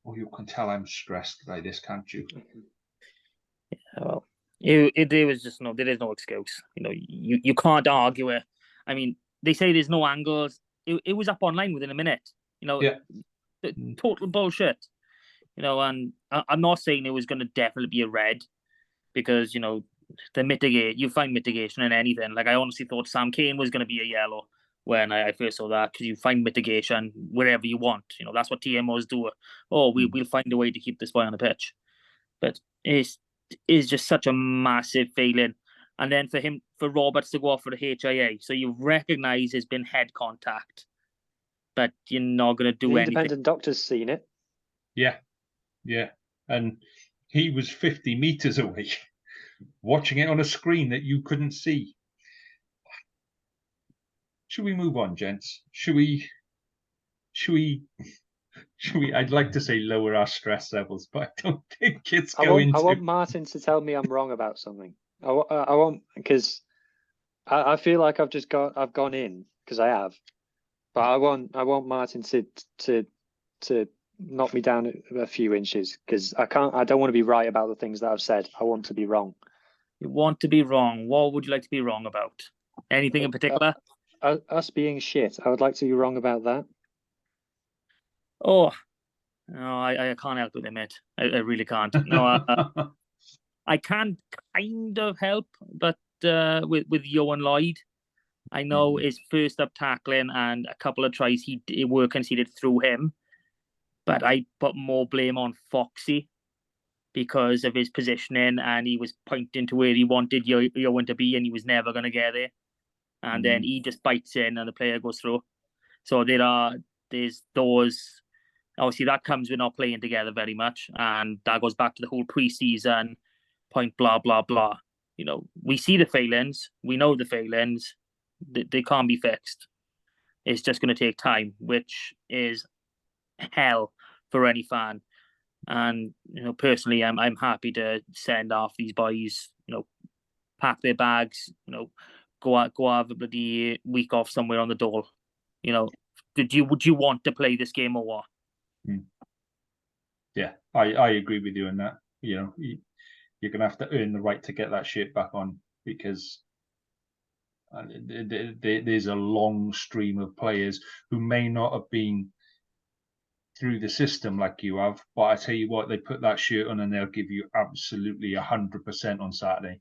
Oh, you can tell I'm stressed by this, can't you? Well, there was just there is no excuse. You know, you can't argue it. I mean, they say there's no angles. It was up online within a minute. You know, total bullshit. You know, and I'm not saying it was going to definitely be a red, because you know you find mitigation in anything. Like I honestly thought Sam Cane was going to be a yellow when I first saw that, because you find mitigation wherever you want. You know, that's what TMOs do. Oh, we'll find a way to keep this boy on the pitch, but it's just such a massive failing. And then for Roberts to go off for the HIA, so you recognise there's been head contact, but you're not going to do anything. Independent doctor's seen it. Yeah, and he was 50 meters away, watching it on a screen that you couldn't see. Should we move on, gents? Should we? I'd like to say lower our stress levels, but I don't think it's going to. I want Martin to tell me I'm wrong about something. I want, because I feel like I've gone in, because I have, but I want Martin to knock me down a few inches, because I don't want to be right about the things that I've said. I want to be wrong. You want to be wrong. What would you like to be wrong about? Anything in particular? Us being shit. I would like to be wrong about that. Oh, no, I can't help with it, mate. I really can't. No, I can kind of help, but with Johan Lloyd, I know his first up tackling and a couple of tries he were conceded through him, but I put more blame on Foxy because of his positioning, and he was pointing to where he wanted Johan to be, and he was never going to get there. And then he just bites in, and the player goes through. So there's those. Obviously, that comes with not playing together very much, and that goes back to the whole pre-season point, blah, blah, blah. You know, we see the failings. We know the failings. They can't be fixed. It's just going to take time, which is hell for any fan. And, you know, personally, I'm happy to send off these boys, you know, pack their bags, you know, go have a bloody week off somewhere on the dole. You know, would you want to play this game or what? Yeah, I agree with you on that. You know, you're going to have to earn the right to get that shirt back on, because there's a long stream of players who may not have been through the system like you have, but I tell you what, they put that shirt on and they'll give you absolutely 100% on Saturday.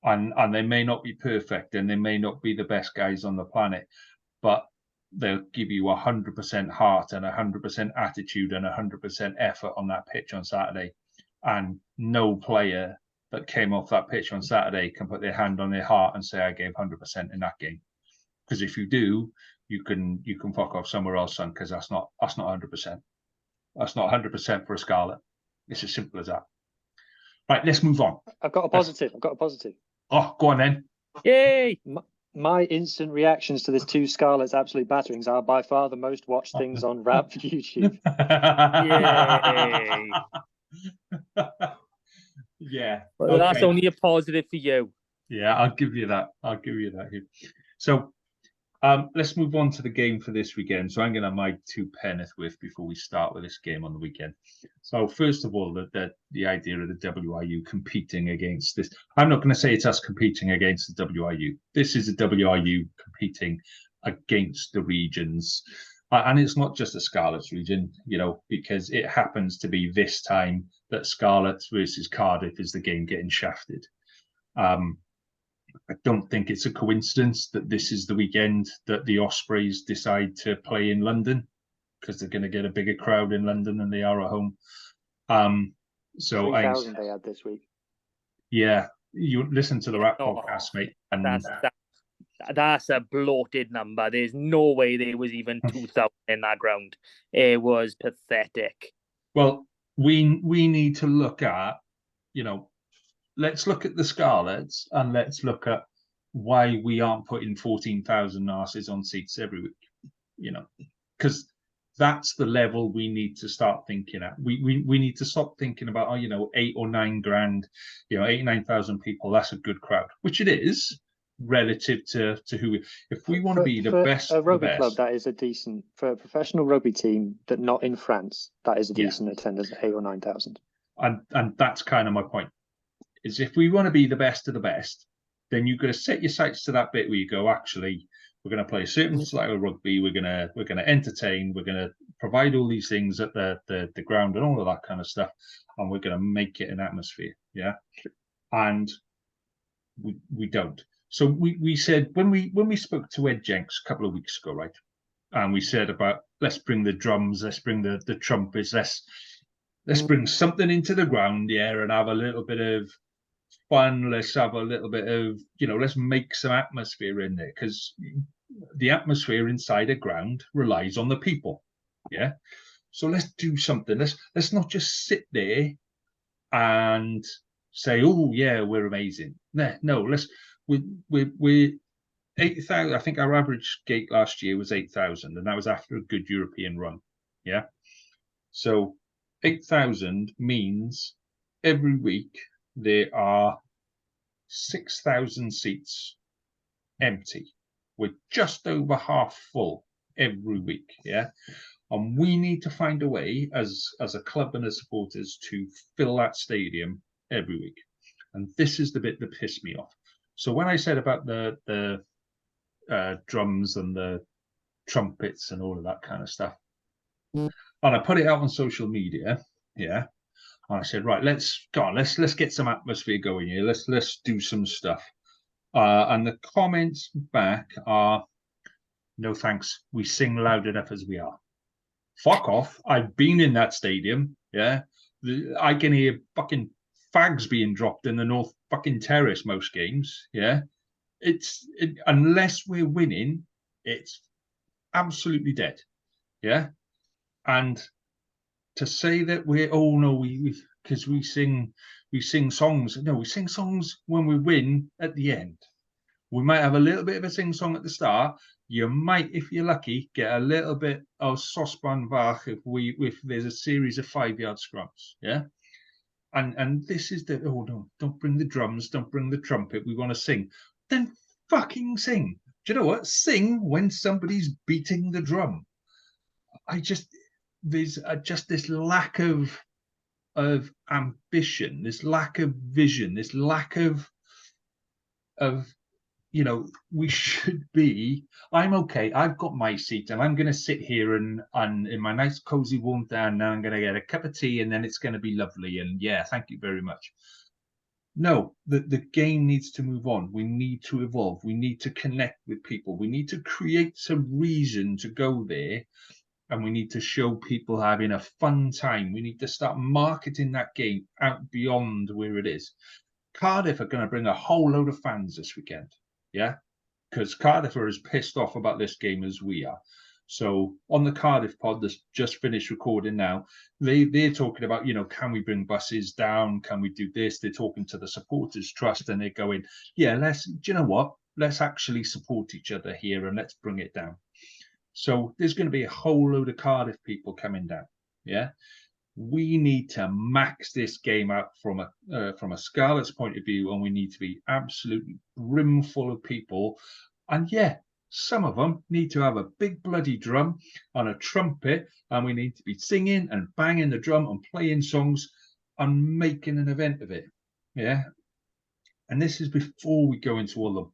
And they may not be perfect and they may not be the best guys on the planet, but they'll give you 100% heart and 100% attitude and 100% effort on that pitch on Saturday. And no player that came off that pitch on Saturday can put their hand on their heart and say, I gave 100% in that game. Because if you do, you can fuck off somewhere else, son, because that's not 100%. That's not 100% for a Scarlet. It's as simple as that. Right, let's move on. I've got a positive. Oh, go on then. Yay! My instant reactions to this 2 Scarlets absolute batterings are by far the most watched things on Rap YouTube. Yay! Yeah. Well, okay. that's only a positive for you. Yeah, I'll give you that. So let's move on to the game for this weekend. So I'm going to have my 2 penneth with before we start with this game on the weekend. So first of all, the idea of the WRU competing against this. I'm not going to say it's us competing against the WRU. This is the WRU competing against the regions. And it's not just the Scarlets region, because it happens to be this time that Scarlets versus Cardiff is the game getting shafted. I don't think it's a coincidence that this is the weekend that the Ospreys decide to play in London, because they're going to get a bigger crowd in London than they are at home. So 3,000 they had this week. Yeah, you listen to the Rap podcast, mate. And that's a bloated number. There's no way there was even 2,000 in that ground. It was pathetic. Well, we need to look at, let's look at the Scarlets and let's look at why we aren't putting 14,000 arses on seats every week, because that's the level we need to start thinking at. We need to stop thinking about, 8 or 9 grand, 9,000 people. That's a good crowd, which it is relative to who if we want to be the best. A rugby club, that is a decent, for a professional rugby team that not in France, that is a decent attendance at 8 or 9,000. And that's kind of my point. Is if we want to be the best of the best, then you've got to set your sights to that bit where you go, actually, we're going to play a certain style of rugby, we're going to entertain, we're going to provide all these things at the ground and all of that kind of stuff, and we're going to make it an atmosphere. Yeah. And we don't. So we said when we spoke to Ed Jenks a couple of weeks ago, right? And we said about let's bring the drums, let's bring the trumpets, let's bring something into the ground, and have a little bit of fun. Let's have a little bit of, let's make some atmosphere in there, because the atmosphere inside a ground relies on the people. Yeah. So let's do something. Let's not just sit there and say, oh yeah, we're amazing. No, we're 8,000. I think our average gate last year was 8,000, and that was after a good European run. Yeah. So 8,000 means every week there are 6,000 seats empty. We're just over half full every week. Yeah. And we need to find a way as a club and as supporters to fill that stadium every week. And this is the bit that pissed me off. So when I said about the drums and the trumpets and all of that kind of stuff, and I put it out on social media, and I said, right, let's get some atmosphere going here. Let's do some stuff. And the comments back are, no thanks. We sing loud enough as we are. Fuck off. I've been in that stadium. Yeah. I can hear fucking fags being dropped in the North fucking Terrace most games. Yeah. Unless we're winning, it's absolutely dead. Yeah. And to say that because we sing songs. No, we sing songs when we win at the end. We might have a little bit of a sing song at the start. You might, if you're lucky, get a little bit of Sospan Vach if there's a series of 5-yard scrums. Yeah. And this is no, don't bring the drums, don't bring the trumpet. We want to sing. Then fucking sing. Do you know what? Sing when somebody's beating the drum. There's just this lack of of ambition, this lack of vision, this lack of we should be. I'm okay. I've got my seat, and I'm going to sit here and in my nice cozy warm down. Now I'm going to get a cup of tea, and then it's going to be lovely. And yeah, thank you very much. No, the game needs to move on. We need to evolve. We need to connect with people. We need to create some reason to go there, and we need to show people having a fun time. We need to start marketing that game out beyond where it is. Cardiff are going to bring a whole load of fans this weekend. Yeah, because Cardiff are as pissed off about this game as we are. So on the Cardiff pod that's just finished recording now, they're talking about, can we bring buses down? Can we do this? They're talking to the supporters trust, and they're going, yeah, do you know what? Let's actually support each other here, and let's bring it down. So there's going to be a whole load of Cardiff people coming down. Yeah. We need to max this game out from a Scarlets point of view, and we need to be absolutely brimful of people. And yeah, some of them need to have a big bloody drum and a trumpet, and we need to be singing and banging the drum and playing songs and making an event of it. Yeah. And this is before we go into all the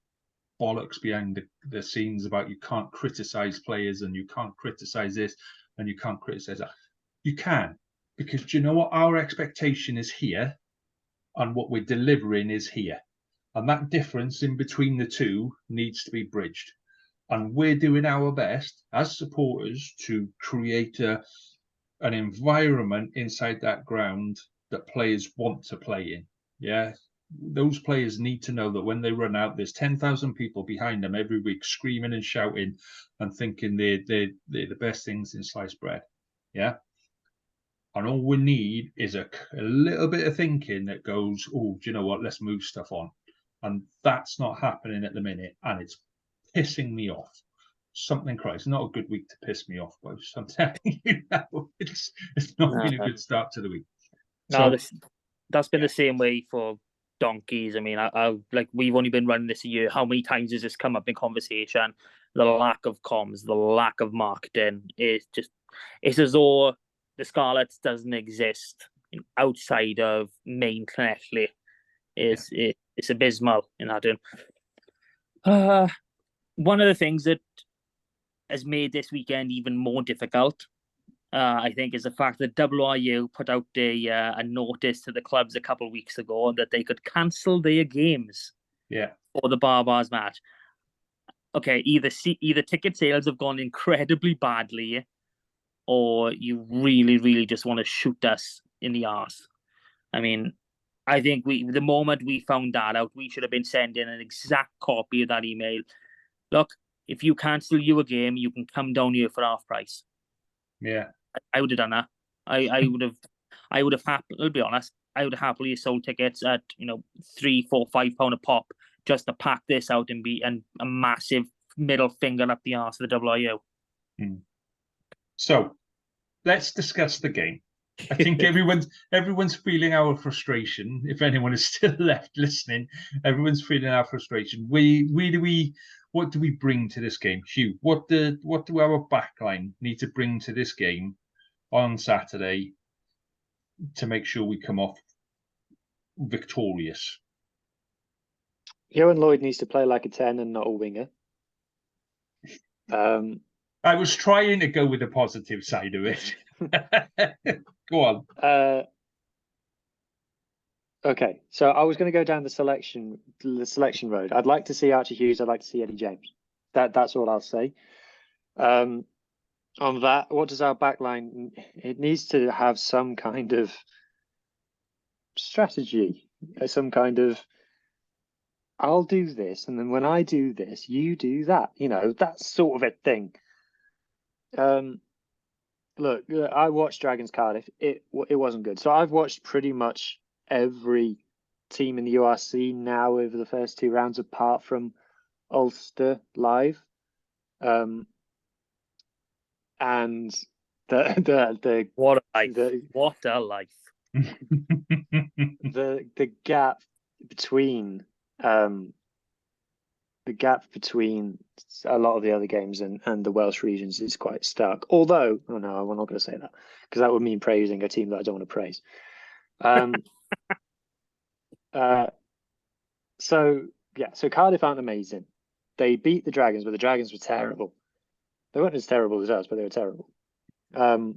bollocks behind the scenes about you can't criticize players and you can't criticize this and you can't criticize that. You can. Because do you know what? Our expectation is here, and what we're delivering is here. And that difference in between the two needs to be bridged. And we're doing our best as supporters to create an environment inside that ground that players want to play in. Yeah. Those players need to know that when they run out, there's 10,000 people behind them every week screaming and shouting and thinking they're the best things in sliced bread. Yeah. And all we need is a little bit of thinking that goes, oh, do you know what? Let's move stuff on. And that's not happening at the minute. And it's pissing me off. Something cries. Not a good week to piss me off, but I'm telling you now, it's not been a good start to the week. No, that's been the same way for donkeys. I mean, I like we've only been running this a year. How many times has this come up in conversation? The lack of comms, the lack of marketing is just, it's as though the Scarlets doesn't exist outside of main Connectley. It's abysmal in that. One of the things that has made this weekend even more difficult, I think, is the fact that WRU put out a notice to the clubs a couple of weeks ago that they could cancel their games for the Barbars match. Okay, either ticket sales have gone incredibly badly, or you really, really just want to shoot us in the arse. I mean, I think the moment we found that out, we should have been sending an exact copy of that email. Look, if you cancel your game, you can come down here for half price. Yeah. I would have done that. I would have happily, I'll be honest, I would have happily sold tickets at, £3, £4, £5 a pop just to pack this out and be a massive middle finger up the arse of the WRU. So let's discuss the game. I think everyone's feeling our frustration. If anyone is still left listening, everyone's feeling our frustration. What do we bring to this game, Hugh? What do our backline need to bring to this game on Saturday to make sure we come off victorious? Johan Lloyd needs to play like a 10 and not a winger. I was trying to go with the positive side of it. Go on. Okay, so I was going to go down the selection road. I'd like to see Archie Hughes. I'd like to see Eddie James. That's all I'll say. On that, what does our backline? It needs to have some kind of strategy, some kind of. I'll do this, and then when I do this, you do that. That sort of a thing. Look, I watched Dragons Cardiff. It wasn't good. So I've watched pretty much every team in the URC now over the first two rounds, apart from Ulster live. And the what a life! What a life! The gap between a lot of the other games and the Welsh regions is quite stark. Although, oh no, I'm not going to say that because that would mean praising a team that I don't want to praise. So Cardiff aren't amazing. They beat the Dragons, but the Dragons were terrible. They weren't as terrible as us, but they were terrible. But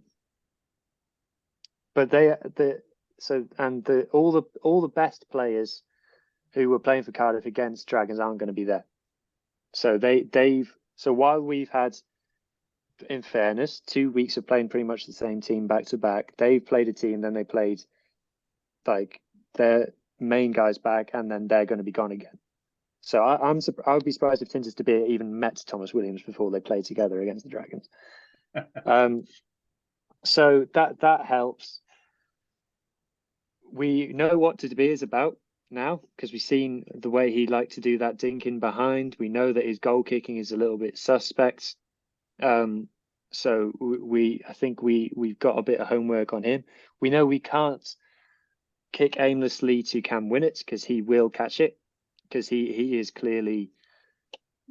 all the best players who were playing for Cardiff against Dragons aren't going to be there. So while we've had, in fairness, 2 weeks of playing pretty much the same team back to back, they've played a team, then they played like their main guys back, and then they're going to be gone again. So I would be surprised if Tintus De Beer even met Thomas Williams before they played together against the Dragons. So that helps. We know what De Beer is about now because we've seen the way he liked to do that dink in behind. We know that his goal kicking is a little bit suspect. So I think we've got a bit of homework on him. We know we can't kick aimlessly to Cam Winnett because he will catch it, because he is clearly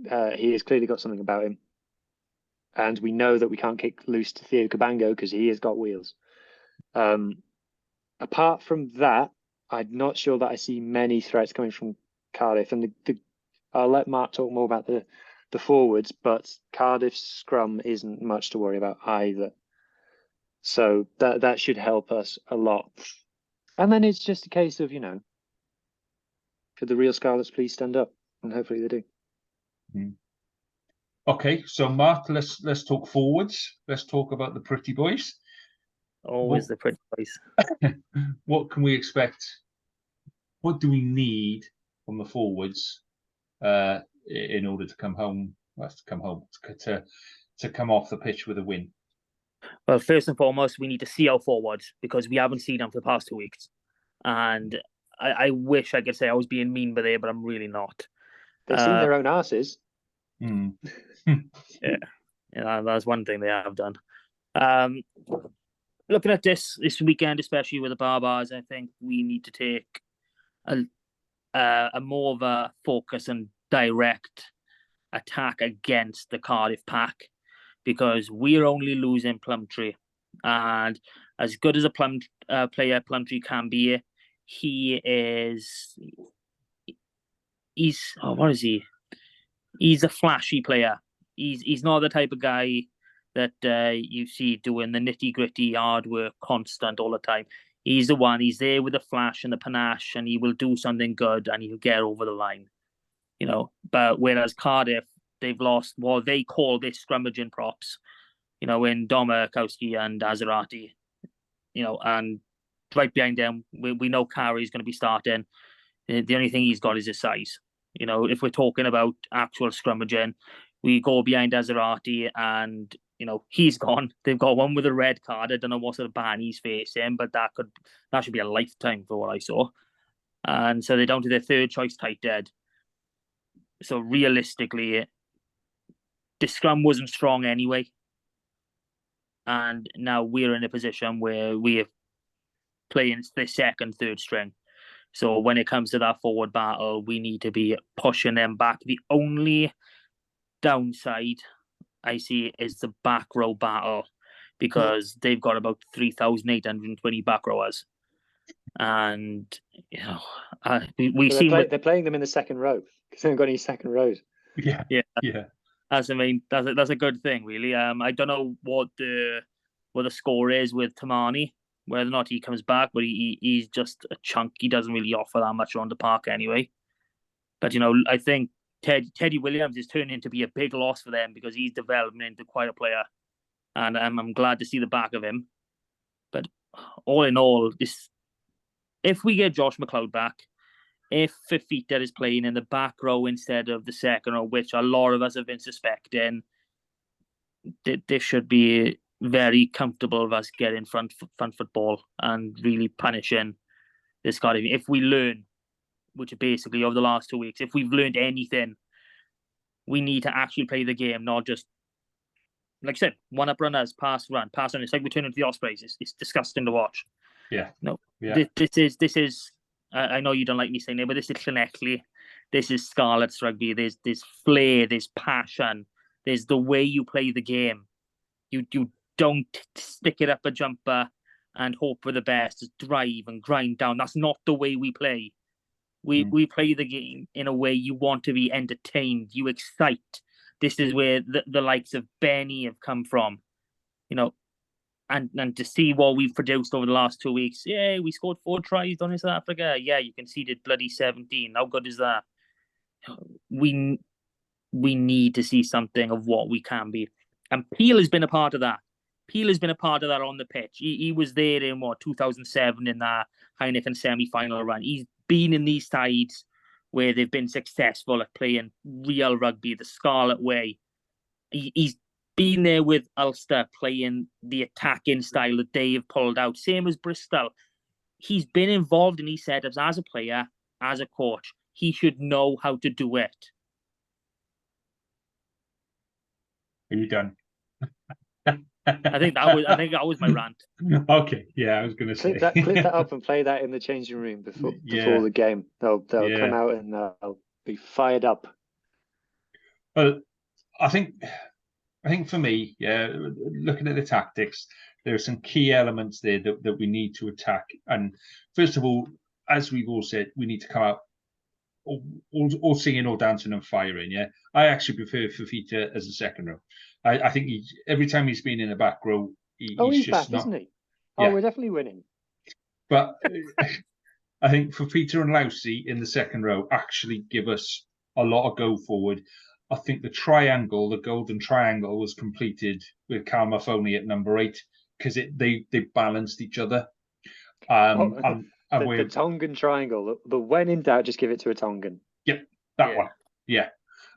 got something about him. And we know that we can't kick loose to Theo Cabango because he has got wheels. Apart from that, I'm not sure that I see many threats coming from Cardiff. And I'll let Mark talk more about the forwards, but Cardiff's scrum isn't much to worry about either. So that should help us a lot. And then it's just a case of, could the real Scarlets please stand up? And hopefully they do. Okay, so Mark, let's talk forwards. Let's talk about the pretty boys. Always the pretty boys. What can we expect? What do we need from the forwards in order to come home? To come off the pitch with a win? Well, first and foremost, we need to see our forwards because we haven't seen them for the past 2 weeks. And I wish I could say I was being mean by there, but I'm really not. They've seen their own asses. Yeah, that's one thing they have done. Looking at this weekend, especially with the Barbars, I think we need to take a more of a focus and direct attack against the Cardiff pack, because we're only losing Plumtree, and as good as a player Plumtree can be, he's what is he? He's a flashy player. He's not the type of guy that you see doing the nitty-gritty hard work constant all the time. He's the one, he's there with the flash and the panache, and he will do something good and he'll get over the line. But whereas Cardiff, they've lost what they call their scrummaging props, in Domakowski and Azarati, and right behind them, we know Carey's going to be starting. The only thing he's got is his size. If we're talking about actual scrummaging, we go behind Azarati and, he's gone. They've got one with a red card. I don't know what sort of ban he's facing, but that should be a lifetime for what I saw. And so they're down to their third choice tight dead. So realistically, the scrum wasn't strong anyway. And now we're in a position where we're playing the second, third string. So when it comes to that forward battle, we need to be pushing them back. The only downside I see is the back row battle, because they've got about 3,820 back rowers. And, they're playing them in the second row because they haven't got any second rows. Yeah. That's a good thing, really. I don't know what the score is with Tamani, whether or not he comes back, but he's just a chunk. He doesn't really offer that much around the park anyway. But I think Teddy Williams is turning to be a big loss for them because he's developing into quite a player, and I'm glad to see the back of him. But all in all, if we get Josh McLeod back, if Fifita is playing in the back row instead of the second row, which a lot of us have been suspecting, this should be very comfortable of us getting front football and really punishing this Cardiff. If we learn, which basically over the last 2 weeks, if we've learned anything, we need to actually play the game, not just, like I said, one-up runners, pass run. It's like we turn into the Ospreys. It's disgusting to watch. Yeah. No. Yeah. This is. I know you don't like me saying it, but this is Llanelli. This is Scarlets rugby. There's flair. There's passion. There's the way you play the game. You don't stick it up a jumper and hope for the best, just drive and grind down. That's not the way we play. We play the game in a way you want to be entertained, you excite. This is where the likes of Benny have come from, and to see what we've produced over the last 2 weeks. Yeah, we scored 4 tries on South Africa. Yeah, you conceded bloody 17. How good is that? We need to see something of what we can be. And Peel has been a part of that. Peel has been a part of that on the pitch. He was there in 2007 in that Heineken semi-final run. He's been in these sides where they've been successful at playing real rugby, the Scarlet way. He's been there with Ulster playing the attacking style that they have pulled out. Same as Bristol. He's been involved in these setups as a player, as a coach. He should know how to do it. Are you done? I think that was my rant. Okay, yeah, I was going to say. Clip that up and play that in the changing room before the game. They'll come out and they'll be fired up. Well, I think for me, looking at the tactics, there are some key elements there that we need to attack. And first of all, as we've all said, we need to come out all singing, all dancing, and firing. Yeah, I actually prefer Fafita as a second row. I think every time he's been in the back row, he's just back, not, isn't he? Yeah. Oh, we're definitely winning. But I think Fafita and Lousy in the second row actually give us a lot of go forward. I think the golden triangle, was completed with Carl Maffoni at number 8 because they balanced each other. The Tongan triangle. The when in doubt, just give it to a Tongan. Yep, that one. Yeah.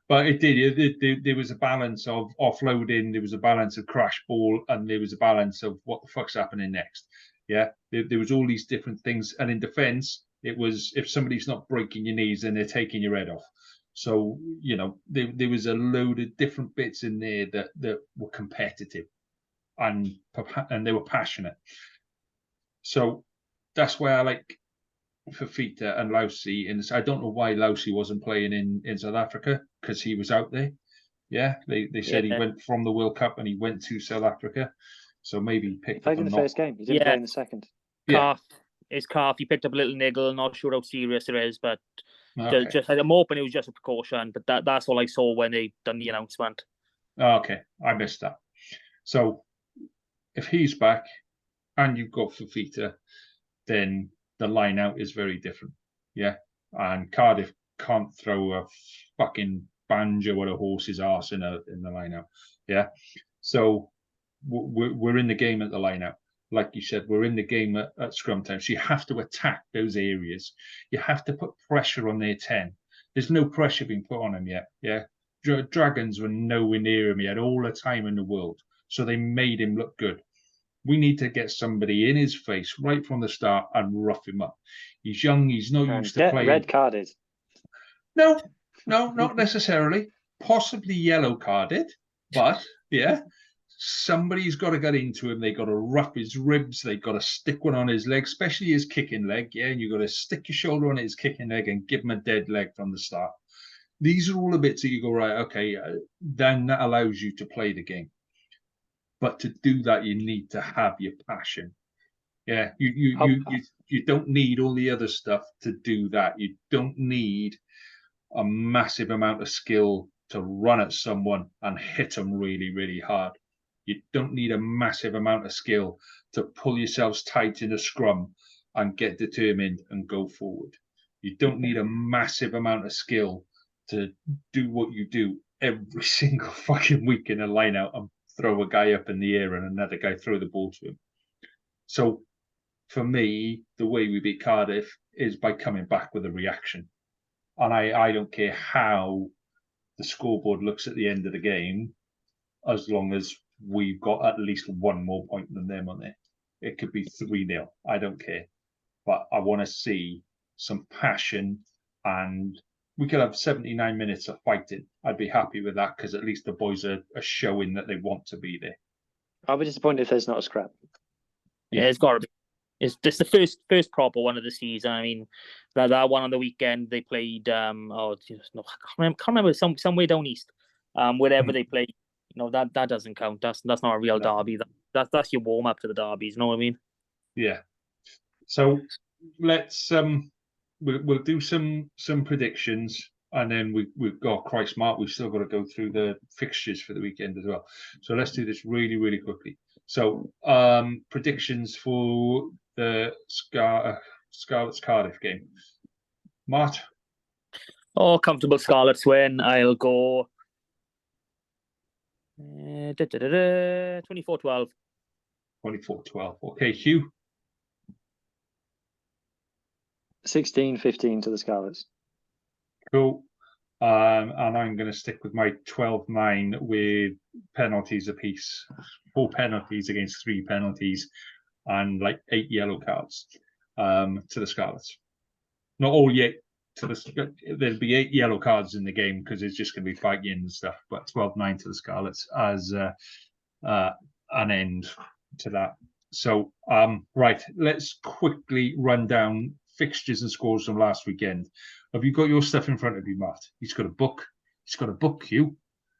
But it did. There was a balance of offloading. There was a balance of crash ball, and there was a balance of what the fuck's happening next. Yeah, there was all these different things. And in defence, it was if somebody's not breaking your knees, then they're taking your head off. So there was a load of different bits in there that were competitive, and they were passionate. So that's why I like Fafita and Lousy. And I don't know why Lousy wasn't playing in South Africa, because he was out there. Yeah, they said he went from the World Cup and he went to South Africa, so maybe he picked played up in the first game. He didn't play in the second. His calf. He picked up a little niggle. Not sure how serious it is, but Okay. just I'm hoping it was just a precaution. But that's all I saw when they done the announcement. Okay, I missed that. So if he's back and you've got Fafita, then the line out is very different. Yeah. And Cardiff can't throw a fucking banjo at a horse's arse in the line out. Yeah. So we're in the game at the line out. Like you said, we're in the game at scrum time. So you have to attack those areas. You have to put pressure on their 10. There's no pressure being put on them yet. Yeah. Dragons were nowhere near him. He had all the time in the world. So they made him look good. We need to get somebody in his face right from the start and rough him up. He's young. He's not used to playing. Red carded. No, not necessarily. Possibly yellow carded, but yeah, somebody's got to get into him. They got to rough his ribs. They got to stick one on his leg, especially his kicking leg. Yeah, and you got to stick your shoulder on his kicking leg and give him a dead leg from the start. These are all the bits that you go, right, okay, then that allows you to play the game. But to do that, you need to have your passion. Yeah, you don't need all the other stuff to do that. You don't need a massive amount of skill to run at someone and hit them really, really hard. You don't need a massive amount of skill to pull yourselves tight in a scrum and get determined and go forward. You don't need a massive amount of skill to do what you do every single fucking week in a line out and throw a guy up in the air and another guy throw the ball to him. So for me, the way we beat Cardiff is by coming back with a reaction. And I don't care how the scoreboard looks at the end of the game, as long as we've got at least one more point than them on there. It could be 3-0. I don't care. But I want to see some passion, and we could have 79 minutes of fighting. I'd be happy with that, because at least the boys are showing that they want to be there. I'll be disappointed if there's not a scrap. Yeah, it's got to be. It's just the first proper one of the season. I mean, that one on the weekend they played. I can't remember some way down east. Wherever they played, that doesn't count. That's not a real derby. That's your warm up to the derbies. You know what I mean? Yeah. So let's we'll do some predictions, and then we've got Christ Mark. We've still got to go through the fixtures for the weekend as well. So let's do this really, really quickly. So predictions for the Scarlets Cardiff game. Matt? Oh, comfortable Scarlets win. I'll go 24-12. 24-12. Okay, Hugh? 16-15 to the Scarlets. Cool. And I'm going to stick with my 12-9 with penalties apiece. 4 penalties against 3 penalties and like 8 yellow cards to the Scarlets. Not all yet. There'll be 8 yellow cards in the game because it's just going to be fighting and stuff. But 12-9 to the Scarlets as an end to that. So, right, let's quickly run down fixtures and scores from last weekend. Have you got your stuff in front of you, Matt? He's got a book. He's got a book, Hugh.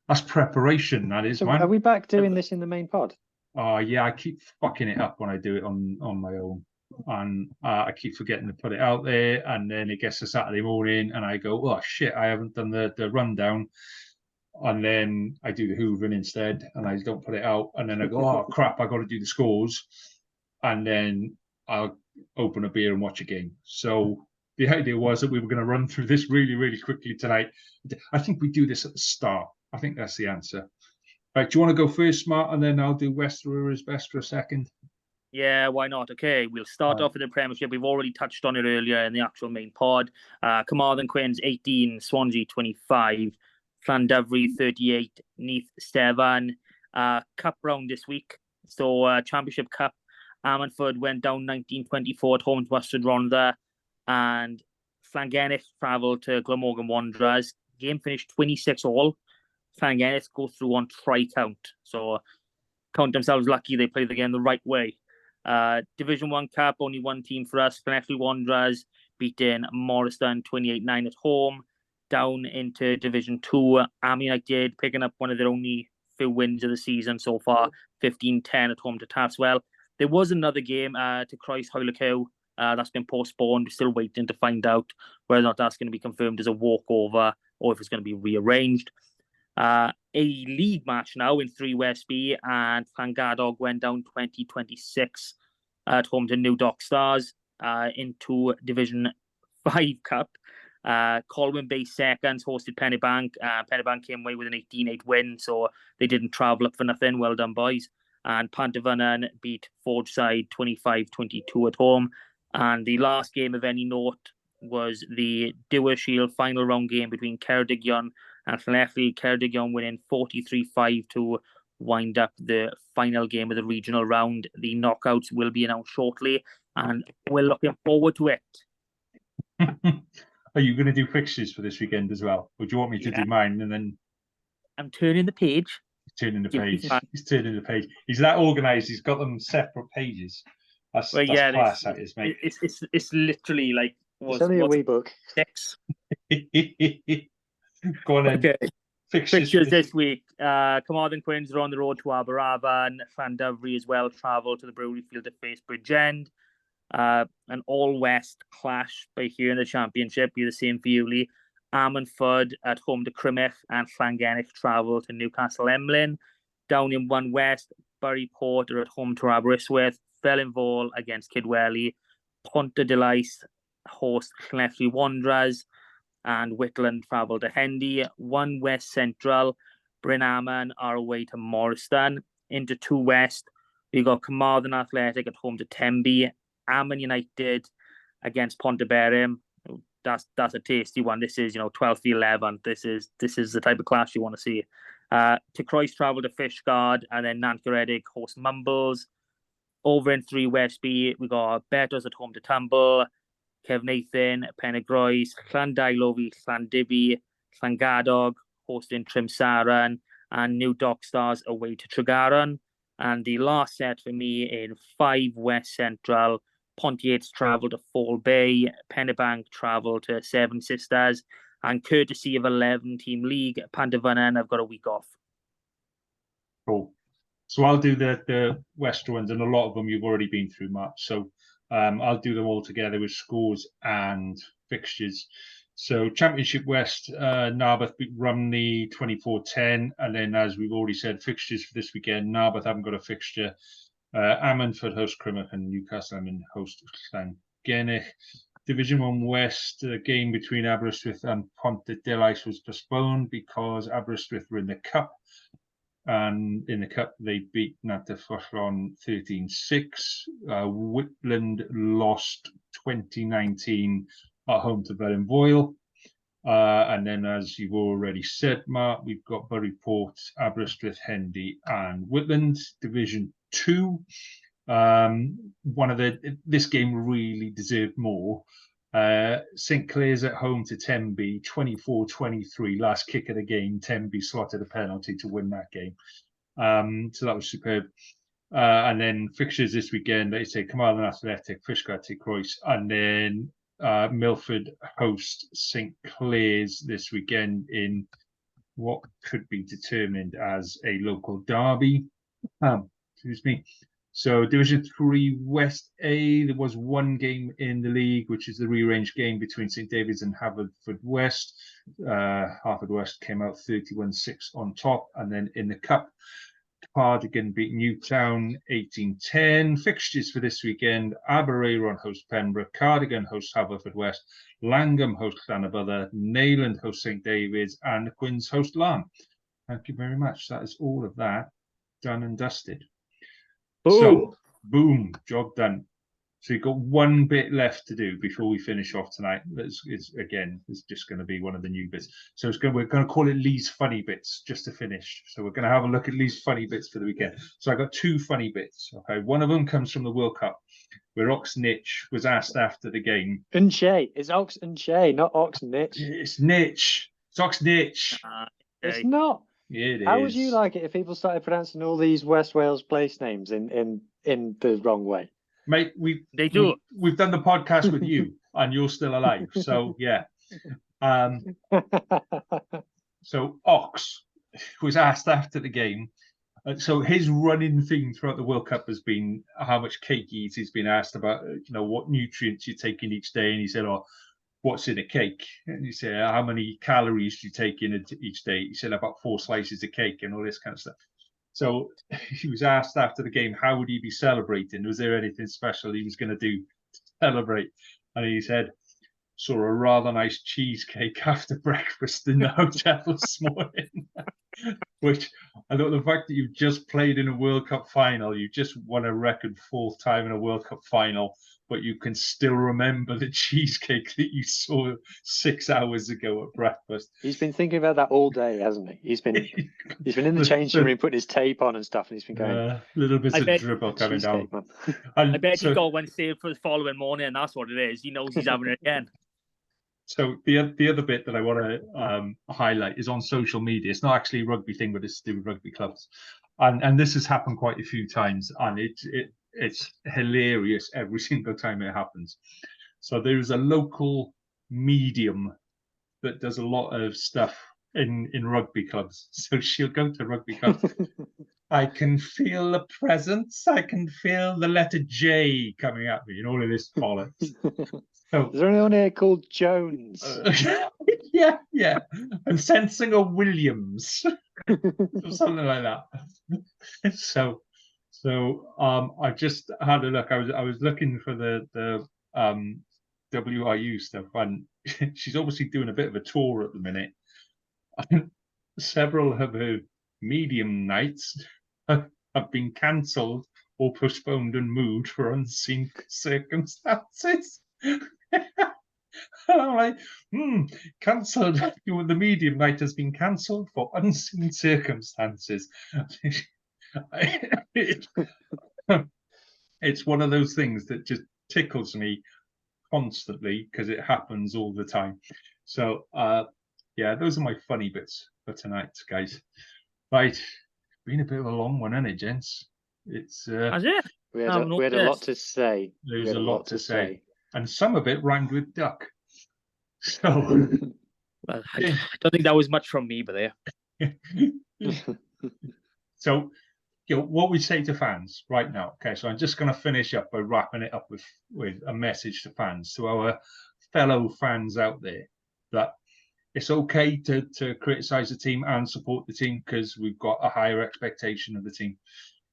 That's preparation, that is, So man. are we back doing this in the main pod? Oh, yeah, I keep fucking it up when I do it on my own. And I keep forgetting to put it out there. And then it gets to Saturday morning and I go, oh, shit, I haven't done the rundown. And then I do the hoovering instead and I don't put it out. And then I go, oh, crap, I got to do the scores. And then I'll open a beer and watch a game. So the idea was that we were going to run through this really, really quickly tonight. I think we do this at the start. I think that's the answer. Right, do you want to go first, Mark, and then I'll do West Auroria's best for a second? Yeah, why not? Okay, we'll start off with the Premiership. We've already touched on it earlier in the actual main pod. Carmarthen Quins 18, Swansea 25, Llandovery 38, Neath 7. Cup round this week. So Championship Cup, Ammanford went down 19-24 at home to Western Rhondda, and Llangennith travelled to Glamorgan Wanderers. Game finished 26-all. Llangennith go through on try-count. So count themselves lucky they played the game the right way. Division 1 Cup, only one team for us. Llanelli Wanderers beating Morriston 28-9 at home. Down into Division 2, Army United picking up one of their only few wins of the season so far, 15-10 at home to Taswell. There was another game to Christ Hoylecow that's been postponed. We're still waiting to find out whether or not that's going to be confirmed as a walkover or if it's going to be rearranged. A league match now in 3 Westby, and Llangadog went down 20-26 at home to New Dock Stars into Division 5 Cup. Colwyn Bay seconds hosted Pennybank. Pennybank came away with an 18-8 win, so they didn't travel up for nothing. Well done, boys. And Pantyfynon beat Forgeside 25-22 at home. And the last game of any note was the Dewar Shield final round game between Ceredigion and Llanelli. Ceredigion winning 43-5 to wind up the final game of the regional round. The knockouts will be announced shortly, and we're looking forward to it. Are you going to do fixtures for this weekend as well? Or do you want me to do mine and then... I'm turning the page. He's turning the page. He's turning the page. He's that organised. He's got them separate pages. That's class, that is, mate. It's literally like... It's only a wee book. 6. Go on then. Okay. Fixtures this week. Carmarthen Quins are on the road to Aberafan. Llandovery as well travel to the Brewery Field to face Bridgend. An all-West clash by here in the Championship. Be the same for Ewley. Ammanford at home to Crymych, and Llangennith travel to Newcastle Emlyn. Down in 1 West, Bury Port are at home to Aberystwyth. Felinvol against Kidwelly. Ponta Delice host Llanelli Wanderers, and Whitland travel to Hendy. 1 West Central, Bryn Aman are away to Morriston. Into 2 West, we got Carmarthen Athletic at home to Tenby. Amman United against Pontyberem. That's a tasty one. This is 12th to 11th. This is the type of clash you want to see. To Christ travel to Fishguard, and then Nantgaredig host Mumbles. Over in 3 Westby, we got Betters at home to Tumble. Cefnathan, Penygroes, Llandailofi, Llandibby, Llangadog hosting Trimsaran, and New Dock Stars away to Tregaron. And the last set for me in 5 West Central, Pontiates travel to Fall Bay, Pennybank travel to Seven Sisters, and courtesy of 11-team league, Pantyfynon have got a week off. Cool. So I'll do the West ones, and a lot of them you've already been through, Mark. So I'll do them all together with scores and fixtures. So Championship West, Narberth beat Rumney 24-10, and then as we've already said, fixtures for this weekend. Narberth haven't got a fixture. Ammanford host Crymych and Newcastle host Llangennech. Division 1 West, a game between Aberystwyth and Pont de Delice was postponed because Aberystwyth were in the Cup. And in the Cup, they beat Nantafwllon 13-6. Whitland lost 2019 at home to Berrenfoil. And then, as you've already said, Mark, we've got Bury Port, Aberystwyth, Hendy, and Whitland. Division 2. This game really deserved more. St Clair's at home to Tenby, 24-23, last kick of the game. Tenby slotted a penalty to win that game. So that was superb. And then fixtures this weekend, they say Carmarthen Athletic, Fishguard Croes, and then Milford host St Clair's this weekend in what could be determined as a local derby. Excuse me. So Division 3 West A, there was one game in the league, which is the rearranged game between St David's and Haverfordwest. Haverfordwest came out 31-6 on top. And then in the Cup, Cardigan beat Newtown 18-10. Fixtures for this weekend, Aberaeron host Pembroke, Cardigan host Haverfordwest, Langham host Llanybother, Neyland host St David's, and the Quins host Larne. Thank you very much. That is all of that done and dusted. Boom. So, boom, job done. So you've got one bit left to do before we finish off tonight. It's just going to be one of the new bits. So we're going to call it Lee's Funny Bits just to finish. So we're going to have a look at Lee's Funny Bits for the weekend. So I got two funny bits. Okay, one of them comes from the World Cup, where Oxnitch was asked after the game. Unshay. It's Oxnitch, not Oxnitch. It's Nitch. It's Oxnitch. It's not. It is. How would you like it if people started pronouncing all these West Wales place names in the wrong way? Mate, we've done the podcast with you, and you're still alive. So yeah. So Ox was asked after the game. So his running theme throughout the World Cup has been how much cake he eats. He's been asked about what nutrients you're taking each day, and he said, "Oh, what's in a cake?" And he said, "How many calories do you take in each day?" He said, "About 4 slices of cake," and all this kind of stuff. So he was asked after the game, how would he be celebrating? Was there anything special he was going to do to celebrate? And he said, saw a rather nice cheesecake after breakfast in the hotel this morning. Which I thought the fact that you've just played in a World Cup final, you just won a record 4th time in a World Cup final, but you can still remember the cheesecake that you saw 6 hours ago at breakfast. He's been thinking about that all day, hasn't he? He's been in the changing room putting his tape on and stuff, and he's been going little bits of dribble coming down. I bet he's got one saved for the following morning, and that's what it is. He knows he's having it again. So the other bit that I want to highlight is on social media. It's not actually a rugby thing, but it's to do with rugby clubs, and this has happened quite a few times, and it's hilarious every single time it happens. So there is a local medium that does a lot of stuff in rugby clubs. So she'll go to rugby clubs. I can feel the presence. I can feel the letter J coming at me, and all of this bollocks. So, is there anyone here called Jones? Yeah. I'm sensing a Williams, or something like that. So I just had a look. I was looking for the WIU stuff, and she's obviously doing a bit of a tour at the minute. Several of her medium nights have been cancelled or postponed and moved for unseen circumstances. And I'm like, cancelled. The medium night has been cancelled for unseen circumstances. It's one of those things that just tickles me constantly because it happens all the time. So, those are my funny bits for tonight, guys. Right, been a bit of a long one, hasn't it, gents? It's has it? We had a lot to say. There's a lot to say, and some of it rhymed with duck. So, well, I don't think that was much from me, but there. So, what we say to fans right now. Okay, so I'm just going to finish up by wrapping it up with a message to fans, to our fellow fans out there, that it's okay to criticize the team and support the team because we've got a higher expectation of the team.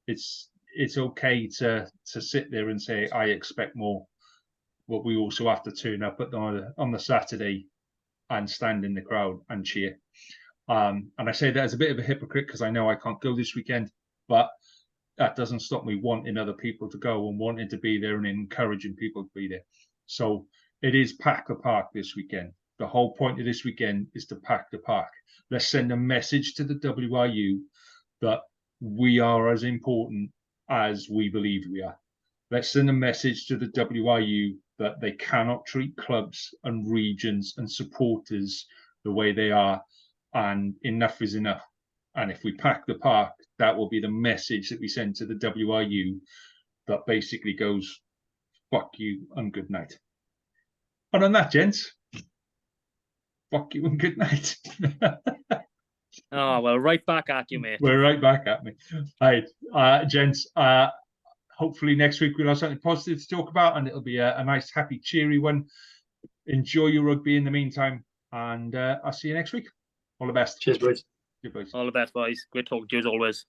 It's okay to sit there and say I expect more, but we also have to turn up on the Saturday and stand in the crowd and cheer. And I say that as a bit of a hypocrite because I know I can't go this weekend, but that doesn't stop me wanting other people to go and wanting to be there and encouraging people to be there. So it is pack the park this weekend. The whole point of this weekend is to pack the park. Let's send a message to the WRU that we are as important as we believe we are. Let's send a message to the WRU that they cannot treat clubs and regions and supporters the way they are, and enough is enough. And if we pack the park, that will be the message that we send to the WRU that basically goes, fuck you and good night. And on that, gents, fuck you and good night. Oh, well, right back at you, mate. We're right back at me. All right, gents, hopefully next week we'll have something positive to talk about, and it'll be a nice, happy, cheery one. Enjoy your rugby in the meantime, and I'll see you next week. All the best. Cheers, boys. Good boys. All the best, boys. Great talking to you as always.